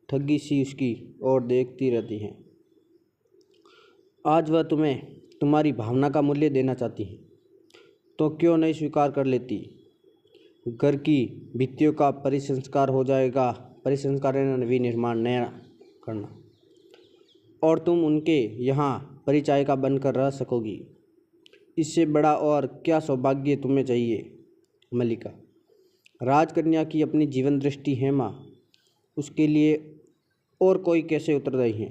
ठगी सी उसकी ओर देखती रहती हैं। आज वह तुम्हें तुम्हारी भावना का मूल्य देना चाहती है तो क्यों नहीं स्वीकार कर लेती। घर की भित्तियों का परिसंस्कार हो जाएगा। परिसंस्कार विनिर्माण नया करना, और तुम उनके यहाँ परिचायिका बनकर रह सकोगी। इससे बड़ा और क्या सौभाग्य तुम्हें चाहिए। मल्लिका, राजकन्या की अपनी जीवन दृष्टि है माँ। उसके लिए और कोई कैसे उत्तरदायी है?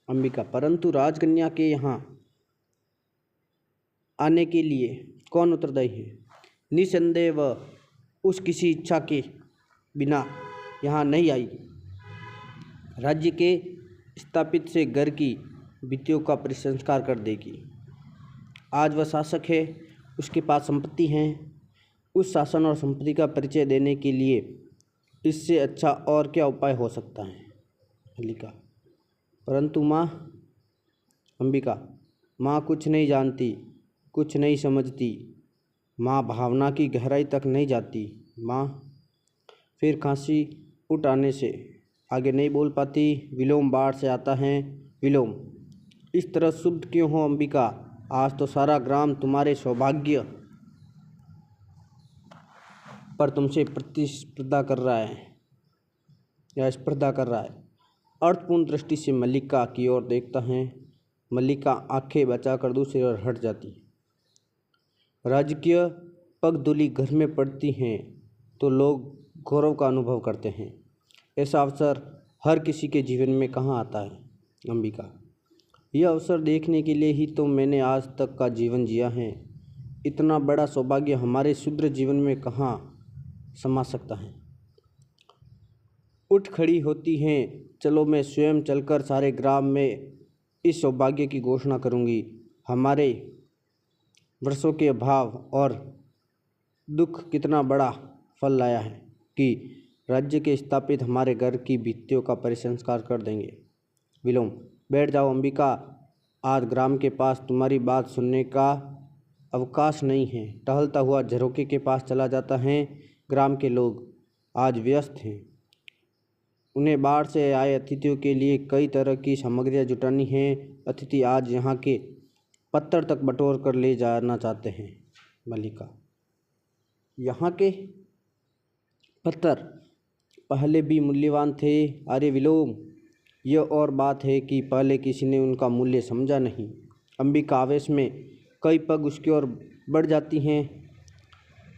अंबिका, परंतु राजकन्या के यहाँ आने के लिए कौन उत्तरदायी है? निसंदेह वह उस किसी इच्छा के बिना यहाँ नहीं आई। राज्य के स्थापित से घर की वित्तियों का परिसंस्कार कर देगी। आज वह शासक है, उसके पास संपत्ति हैं। उस शासन और संपत्ति का परिचय देने के लिए इससे अच्छा और क्या उपाय हो सकता है? मल्लिका, परंतु माँ। अंबिका, माँ कुछ नहीं जानती, कुछ नहीं समझती। माँ भावना की गहराई तक नहीं जाती। माँ, फिर खांसी उठ आने से आगे नहीं बोल पाती। विलोम बाढ़ से आता है। विलोम, इस तरह शुद्ध क्यों हो अंबिका? आज तो सारा ग्राम तुम्हारे सौभाग्य पर तुमसे प्रतिस्पर्धा कर रहा है या स्पर्धा कर रहा है। अर्थपूर्ण दृष्टि से मल्लिका की ओर देखता है। मल्लिका आंखें बचाकर दूसरी ओर हट जाती है। राजकीय पगडुली घर में पड़ती हैं तो लोग गौरव का अनुभव करते हैं। ऐसा अवसर हर किसी के जीवन में कहाँ आता है? अंबिका, यह अवसर देखने के लिए ही तो मैंने आज तक का जीवन जिया है। इतना बड़ा सौभाग्य हमारे शूद्र जीवन में कहाँ समा सकता है? उठ खड़ी होती हैं। चलो, मैं स्वयं चलकर सारे ग्राम में इस सौभाग्य की घोषणा करूंगी। हमारे वर्षों के अभाव और दुख कितना बड़ा फल लाया है कि राज्य के स्थापित हमारे घर की भित्तियों का परिसंस्कार कर देंगे। विलोम, बैठ जाओ अंबिका, आज ग्राम के पास तुम्हारी बात सुनने का अवकाश नहीं है। टहलता हुआ झरोके के पास चला जाता है। ग्राम के लोग आज व्यस्त हैं। उन्हें बाहर से आए अतिथियों के लिए कई तरह की सामग्रियाँ जुटानी हैं। अतिथि आज यहाँ के पत्थर तक बटोर कर ले जाना चाहते हैं। मल्लिका, यहाँ के पत्थर पहले भी मूल्यवान थे। अरे विलोम, यह और बात है कि पहले किसी ने उनका मूल्य समझा नहीं। अंबिका आवेश में कई पग उसकी ओर बढ़ जाती हैं।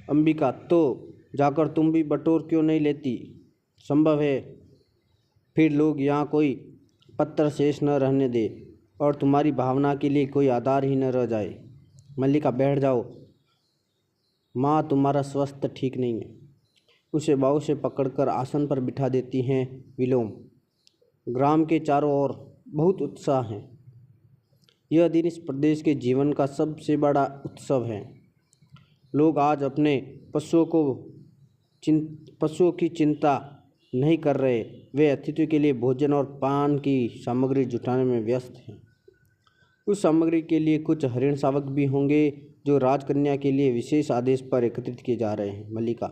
अंबिका, तो जाकर तुम भी बटोर क्यों नहीं लेती? संभव है फिर लोग यहाँ कोई पत्थर शेष न रहने दे और तुम्हारी भावना के लिए कोई आधार ही न रह जाए। मल्लिका, बैठ जाओ माँ, तुम्हारा स्वास्थ्य ठीक नहीं है। उसे बाहू से पकड़कर आसन पर बिठा देती हैं। विलोम, ग्राम के चारों ओर बहुत उत्साह है। यह दिन इस प्रदेश के जीवन का सबसे बड़ा उत्सव है। लोग आज अपने पशुओं की चिंता नहीं कर रहे। वे अतिथियों के लिए भोजन और पान की सामग्री जुटाने में व्यस्त हैं। उस सामग्री के लिए कुछ हरिण शावक भी होंगे जो राजकन्या के लिए विशेष आदेश पर एकत्रित किए जा रहे हैं। मल्लिका,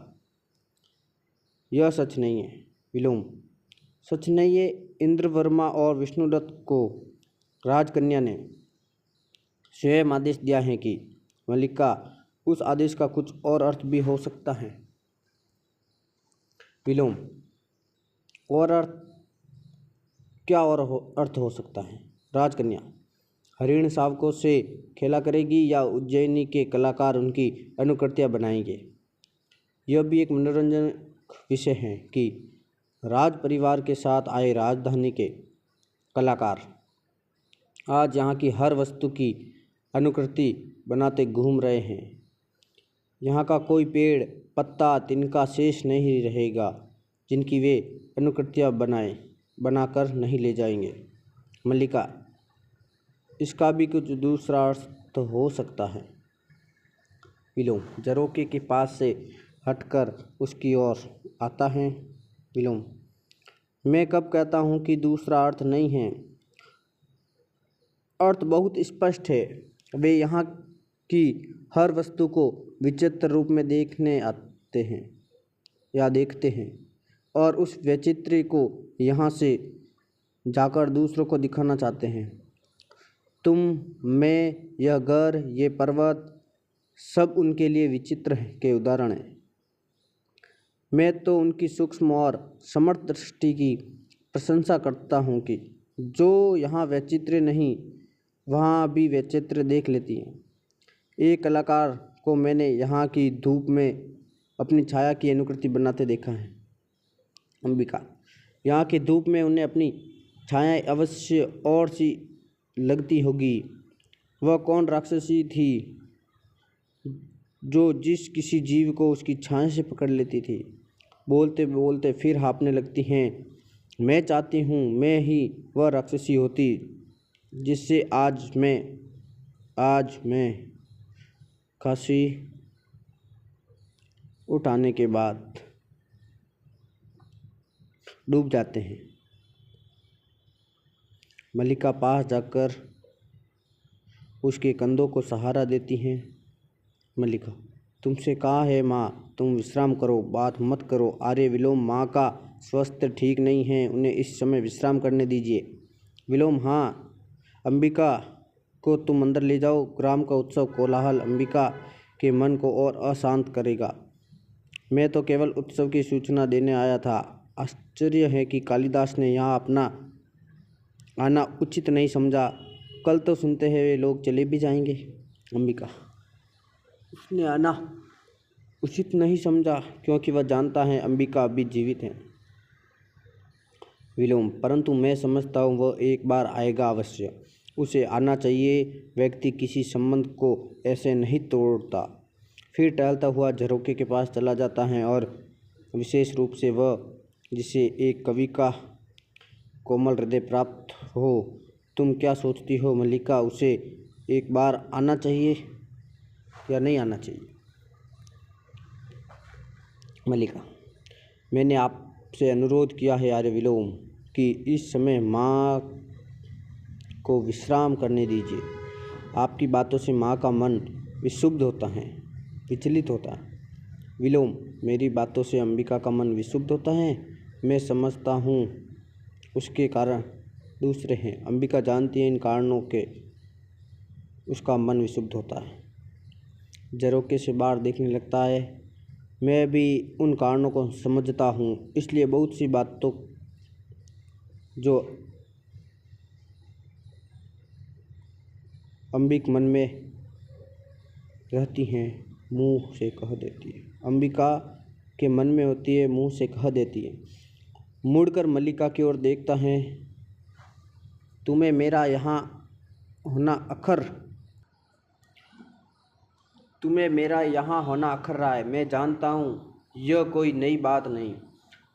यह सच नहीं है। विलोम, सच नहीं है। इंद्रवर्मा और विष्णुदत्त को राजकन्या ने स्वयं आदेश दिया है कि मल्लिका, उस आदेश का कुछ और अर्थ भी हो सकता है। विलोम, और अर्थ क्या और अर्थ हो सकता है? राजकन्या हरिण शावकों से खेला करेगी या उज्जैनी के कलाकार उनकी अनुकृतियाँ बनाएंगे? यह भी एक मनोरंजक विषय है कि राज परिवार के साथ आए राजधानी के कलाकार आज यहाँ की हर वस्तु की अनुकृति बनाते घूम रहे हैं। यहाँ का कोई पेड़, पत्ता, तिनका शेष नहीं रहेगा जिनकी वे अनुकृतियाँ बनाकर नहीं ले जाएंगे। मल्लिका, इसका भी कुछ दूसरा अर्थ हो सकता है। विलोम झरोके के पास से हटकर उसकी ओर आता है। विलोम, मैं कब कहता हूँ कि दूसरा अर्थ नहीं है? अर्थ बहुत स्पष्ट है। वे यहाँ की हर वस्तु को विचित्र रूप में देखने आते हैं या देखते हैं और उस वैचित्र्य को यहाँ से जाकर दूसरों को दिखाना चाहते हैं। तुम, मैं, यह घर, ये पर्वत, सब उनके लिए विचित्र के उदाहरण हैं। मैं तो उनकी सूक्ष्म और समर्थ दृष्टि की प्रशंसा करता हूँ कि जो यहाँ वैचित्र्य नहीं वहाँ भी वैचित्र्य देख लेती हैं। एक कलाकार को मैंने यहाँ की धूप में अपनी छाया की अनुकृति बनाते देखा है। अंबिका, यहाँ की धूप में उन्हें अपनी छायाएँ अवश्य और सी लगती होगी। वह कौन राक्षसी थी जो जिस किसी जीव को उसकी छाया से पकड़ लेती थी? बोलते बोलते फिर हाँफने लगती हैं। मैं चाहती हूँ मैं ही वह राक्षसी होती जिससे आज मैं काशी उठाने के बाद डूब जाते हैं। मल्लिका पास जाकर उसके कंधों को सहारा देती हैं। मल्लिका, तुमसे कहा है माँ, तुम विश्राम करो, बात मत करो। आर्य विलोम, माँ का स्वास्थ्य ठीक नहीं है, उन्हें इस समय विश्राम करने दीजिए। विलोम, हाँ, अंबिका को तुम अंदर ले जाओ। ग्राम का उत्सव कोलाहल अंबिका के मन को और अशांत करेगा। मैं तो केवल उत्सव की सूचना देने आया था। आश्चर्य है कि कालिदास ने यहाँ अपना आना उचित नहीं समझा। कल तो सुनते हैं वे लोग चले भी जाएंगे। अंबिका, उसने आना उचित नहीं समझा क्योंकि वह जानता है अंबिका अभी जीवित है। विलोम, परंतु मैं समझता हूँ वह एक बार आएगा अवश्य। उसे आना चाहिए। व्यक्ति किसी संबंध को ऐसे नहीं तोड़ता। फिर टहलता हुआ झरोखे के पास चला जाता है और विशेष रूप से वह जिसे एक कवि का कोमल हृदय प्राप्त हो। तुम क्या सोचती हो मल्लिका, उसे एक बार आना चाहिए या नहीं आना चाहिए? मल्लिका, मैंने आपसे अनुरोध किया है आर्य विलोम कि इस समय माँ को विश्राम करने दीजिए। आपकी बातों से माँ का मन विक्षुब्ध होता है, विचलित होता है। विलोम, मेरी बातों से अंबिका का मन विक्षुब्ध होता है? मैं समझता हूँ उसके कारण दूसरे हैं। अंबिका जानती है इन कारणों के उसका मन विक्षुब्ध होता है। झरोखे से बाहर देखने लगता है। मैं भी उन कारणों को समझता हूँ, इसलिए बहुत सी बातों जो अंबिका मन में रहती हैं मुँह से कह देती है। अंबिका के मन में होती है, मुँह से कह देती है। मुड़कर मल्लिका की ओर देखता है। तुम्हें मेरा यहाँ होना अखर रहा है। मैं जानता हूँ यह कोई नई बात नहीं,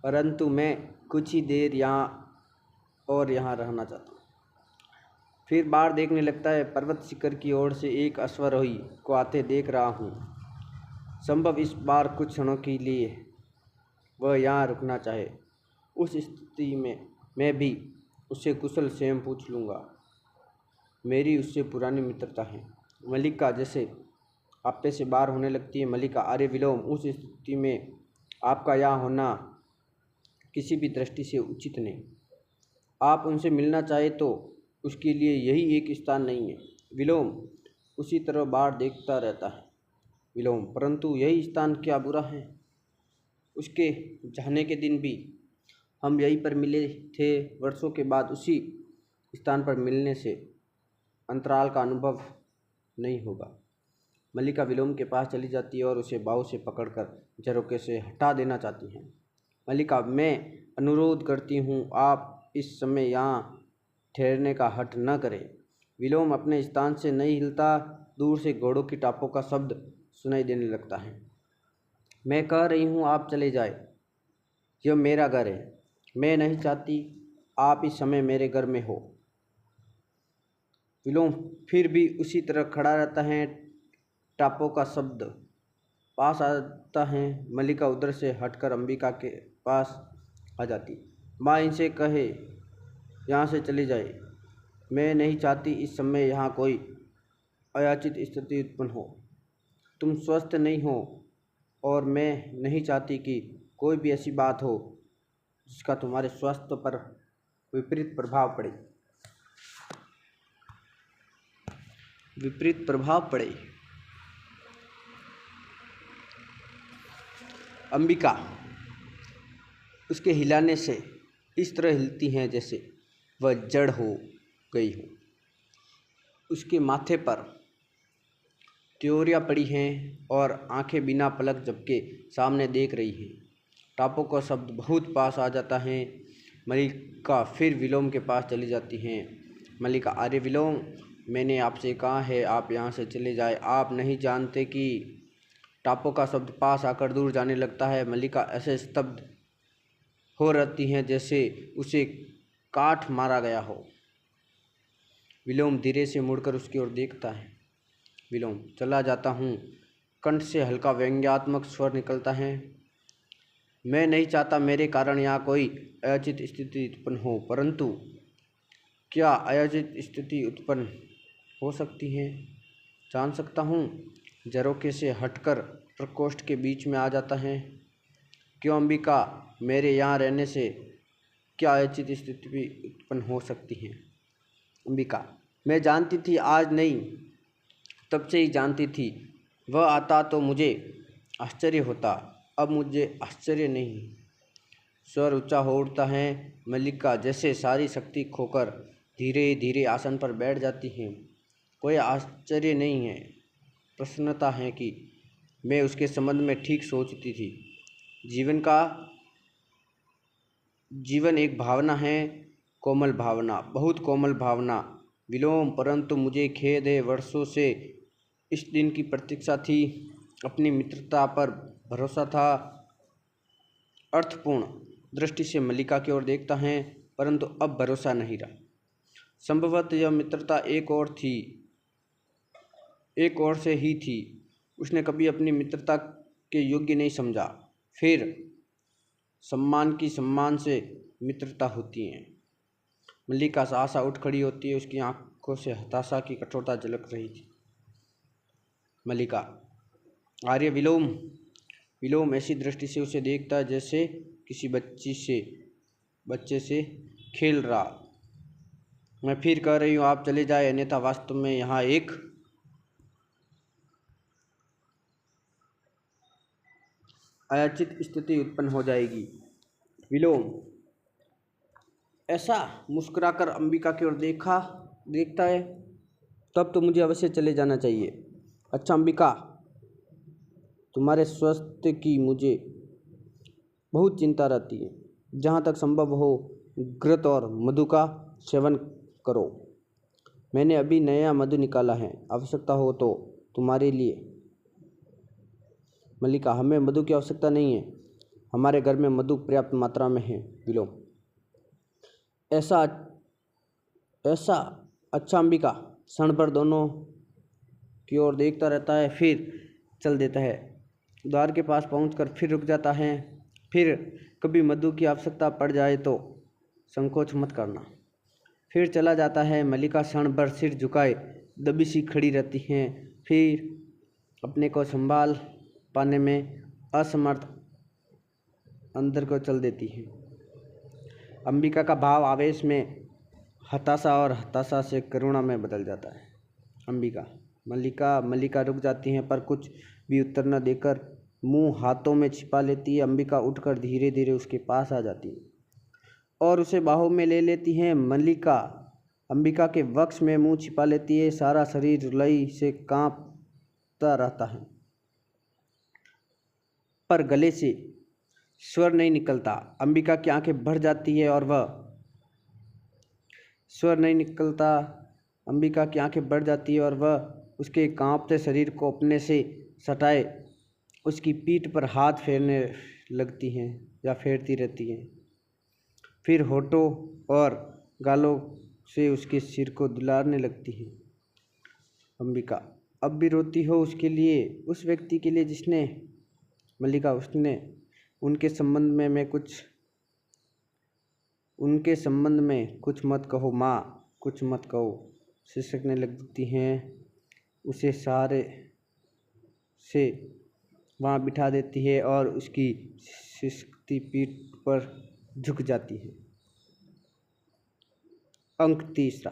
परंतु मैं कुछ ही देर यहाँ रहना चाहता हूँ। फिर बाहर देखने लगता है। पर्वत शिखर की ओर से एक अश्वारोही को आते देख रहा हूँ। संभव इस बार कुछ क्षणों के लिए वह यहाँ रुकना चाहे। उस स्थिति में मैं भी उससे कुशल क्षेम पूछ लूँगा। मेरी उससे पुरानी मित्रता है। मल्लिका जैसे आपे से बाहर होने लगती है। मल्लिका, अरे विलोम, उस स्थिति में आपका यहाँ होना किसी भी दृष्टि से उचित नहीं। आप उनसे मिलना चाहे तो उसके लिए यही एक स्थान नहीं है। विलोम उसी तरह बाहर देखता रहता है। विलोम, परंतु यही स्थान क्या बुरा है? उसके जाने के दिन भी हम यहीं पर मिले थे। वर्षों के बाद उसी स्थान पर मिलने से अंतराल का अनुभव नहीं होगा। मल्लिका विलोम के पास चली जाती है और उसे बाहू से पकड़कर झरोखे से हटा देना चाहती हैं। मल्लिका, मैं अनुरोध करती हूँ आप इस समय यहाँ ठहरने का हठ न करें। विलोम अपने स्थान से नहीं हिलता। दूर से घोड़ों की टापों का शब्द सुनाई देने लगता है। मैं कह रही हूँ आप चले जाए, यह मेरा घर है। मैं नहीं चाहती आप इस समय मेरे घर में हो। विलोम फिर भी उसी तरह खड़ा रहता है। टापों का शब्द पास आता है। मल्लिका उधर से हटकर अंबिका के पास आ जाती। माँ, इनसे कहे यहाँ से चली जाए। मैं नहीं चाहती इस समय यहाँ कोई अयाचित स्थिति उत्पन्न हो। तुम स्वस्थ नहीं हो और मैं नहीं चाहती कि कोई भी ऐसी बात हो जिसका तुम्हारे स्वास्थ्य पर विपरीत प्रभाव पड़े। अंबिका उसके हिलाने से इस तरह हिलती हैं जैसे वह जड़ हो गई हो। उसके माथे पर त्योरियाँ पड़ी हैं और आंखें बिना पलक झपके सामने देख रही हैं। टापों का शब्द बहुत पास आ जाता है। मल्लिका फिर विलोम के पास चली जाती हैं। मल्लिका, अरे विलोम, मैंने आपसे कहा है आप यहाँ से चले जाए। आप नहीं जानते कि टापू का शब्द पास आकर दूर जाने लगता है। मल्लिका ऐसे स्तब्ध हो रहती हैं जैसे उसे काट मारा गया हो। विलोम धीरे से मुड़कर उसकी ओर देखता है। विलोम, चला जाता हूँ। कंठ से हल्का व्यंग्यात्मक स्वर निकलता है। मैं नहीं चाहता मेरे कारण यहाँ कोई अयाचित स्थिति उत्पन्न हो, परंतु क्या अयाचित स्थिति उत्पन्न हो सकती है? जान सकता हूँ। झरोखे से हटकर प्रकोष्ठ के बीच में आ जाता है। क्यों अंबिका, मेरे यहाँ रहने से क्या अयाचित स्थिति भी उत्पन्न हो सकती है? अंबिका, मैं जानती थी, आज नहीं तब से ही जानती थी। वह आता तो मुझे आश्चर्य होता, अब मुझे आश्चर्य नहीं। स्वर ऊंचा हो उठता है। मल्लिका जैसे सारी शक्ति खोकर धीरे धीरे आसन पर बैठ जाती है। कोई आश्चर्य नहीं है, प्रसन्नता है कि मैं उसके संबंध में ठीक सोचती थी। जीवन एक भावना है, कोमल भावना, बहुत कोमल भावना विलोम, परंतु मुझे खेद है, वर्षों से इस दिन की प्रतीक्षा थी। अपनी मित्रता पर भरोसा था। अर्थपूर्ण दृष्टि से मल्लिका की ओर देखता है, परंतु अब भरोसा नहीं रहा। संभवतः यह मित्रता एक और से ही थी। उसने कभी अपनी मित्रता के योग्य नहीं समझा। फिर सम्मान की सम्मान से मित्रता होती है। मल्लिका सहसा उठ खड़ी होती है। उसकी आंखों से हताशा की कठोरता झलक रही थी। मल्लिका, आर्य विलोम ऐसी दृष्टि से उसे देखता है जैसे किसी बच्चे से खेल रहा। मैं फिर कह रही हूँ, आप चले जाए, अन्यथा वास्तव में यहाँ एक अयाचित स्थिति उत्पन्न हो जाएगी। विलोम ऐसा मुस्कुराकर अंबिका की ओर देखता है। तब तो मुझे अवश्य चले जाना चाहिए। अच्छा अंबिका, तुम्हारे स्वास्थ्य की मुझे बहुत चिंता रहती है। जहाँ तक संभव हो घृत और मधु का सेवन करो। मैंने अभी नया मधु निकाला है, आवश्यकता हो तो तुम्हारे लिए। मल्लिका, हमें मधु की आवश्यकता नहीं है, हमारे घर में मधु पर्याप्त मात्रा में है। विलोम ऐसा अच्छा अंबिका क्षण भर दोनों की ओर देखता रहता है, फिर चल देता है। द्वार के पास पहुंचकर फिर रुक जाता है। फिर कभी मधु की आवश्यकता पड़ जाए तो संकोच मत करना। फिर चला जाता है। मल्लिका क्षण भर सिर झुकाए दबी सी खड़ी रहती हैं, फिर अपने को संभाल पाने में असमर्थ अंदर को चल देती है। अंबिका का भाव आवेश में हताशा और हताशा से करुणा में बदल जाता है। अंबिका, मल्लिका रुक जाती हैं, पर कुछ भी उत्तर न देकर मुंह हाथों में छिपा लेती है। अंबिका उठकर धीरे धीरे उसके पास आ जाती है और उसे बाहों में ले लेती है। मल्लिका अंबिका के वक्ष में मुंह छिपा लेती है। सारा शरीर रुलाई से कांपता रहता है, पर गले से स्वर नहीं निकलता। अंबिका की आंखें भर जाती है और वह उसके कांपते शरीर को अपने से सटाए उसकी पीठ पर हाथ फेरने लगती हैं या फेरती रहती हैं। फिर होठों और गालों से उसके सिर को दुलारने लगती हैं। अंबिका, अब भी रोती हो उसके लिए, उस व्यक्ति के लिए जिसने मल्लिका उनके संबंध में कुछ मत कहो माँ, कुछ मत कहो, सिसकने लगती हैं। उसे सहारे से वहाँ बिठा देती है और उसकी सिसकती पीठ पर झुक जाती है। अंक 3।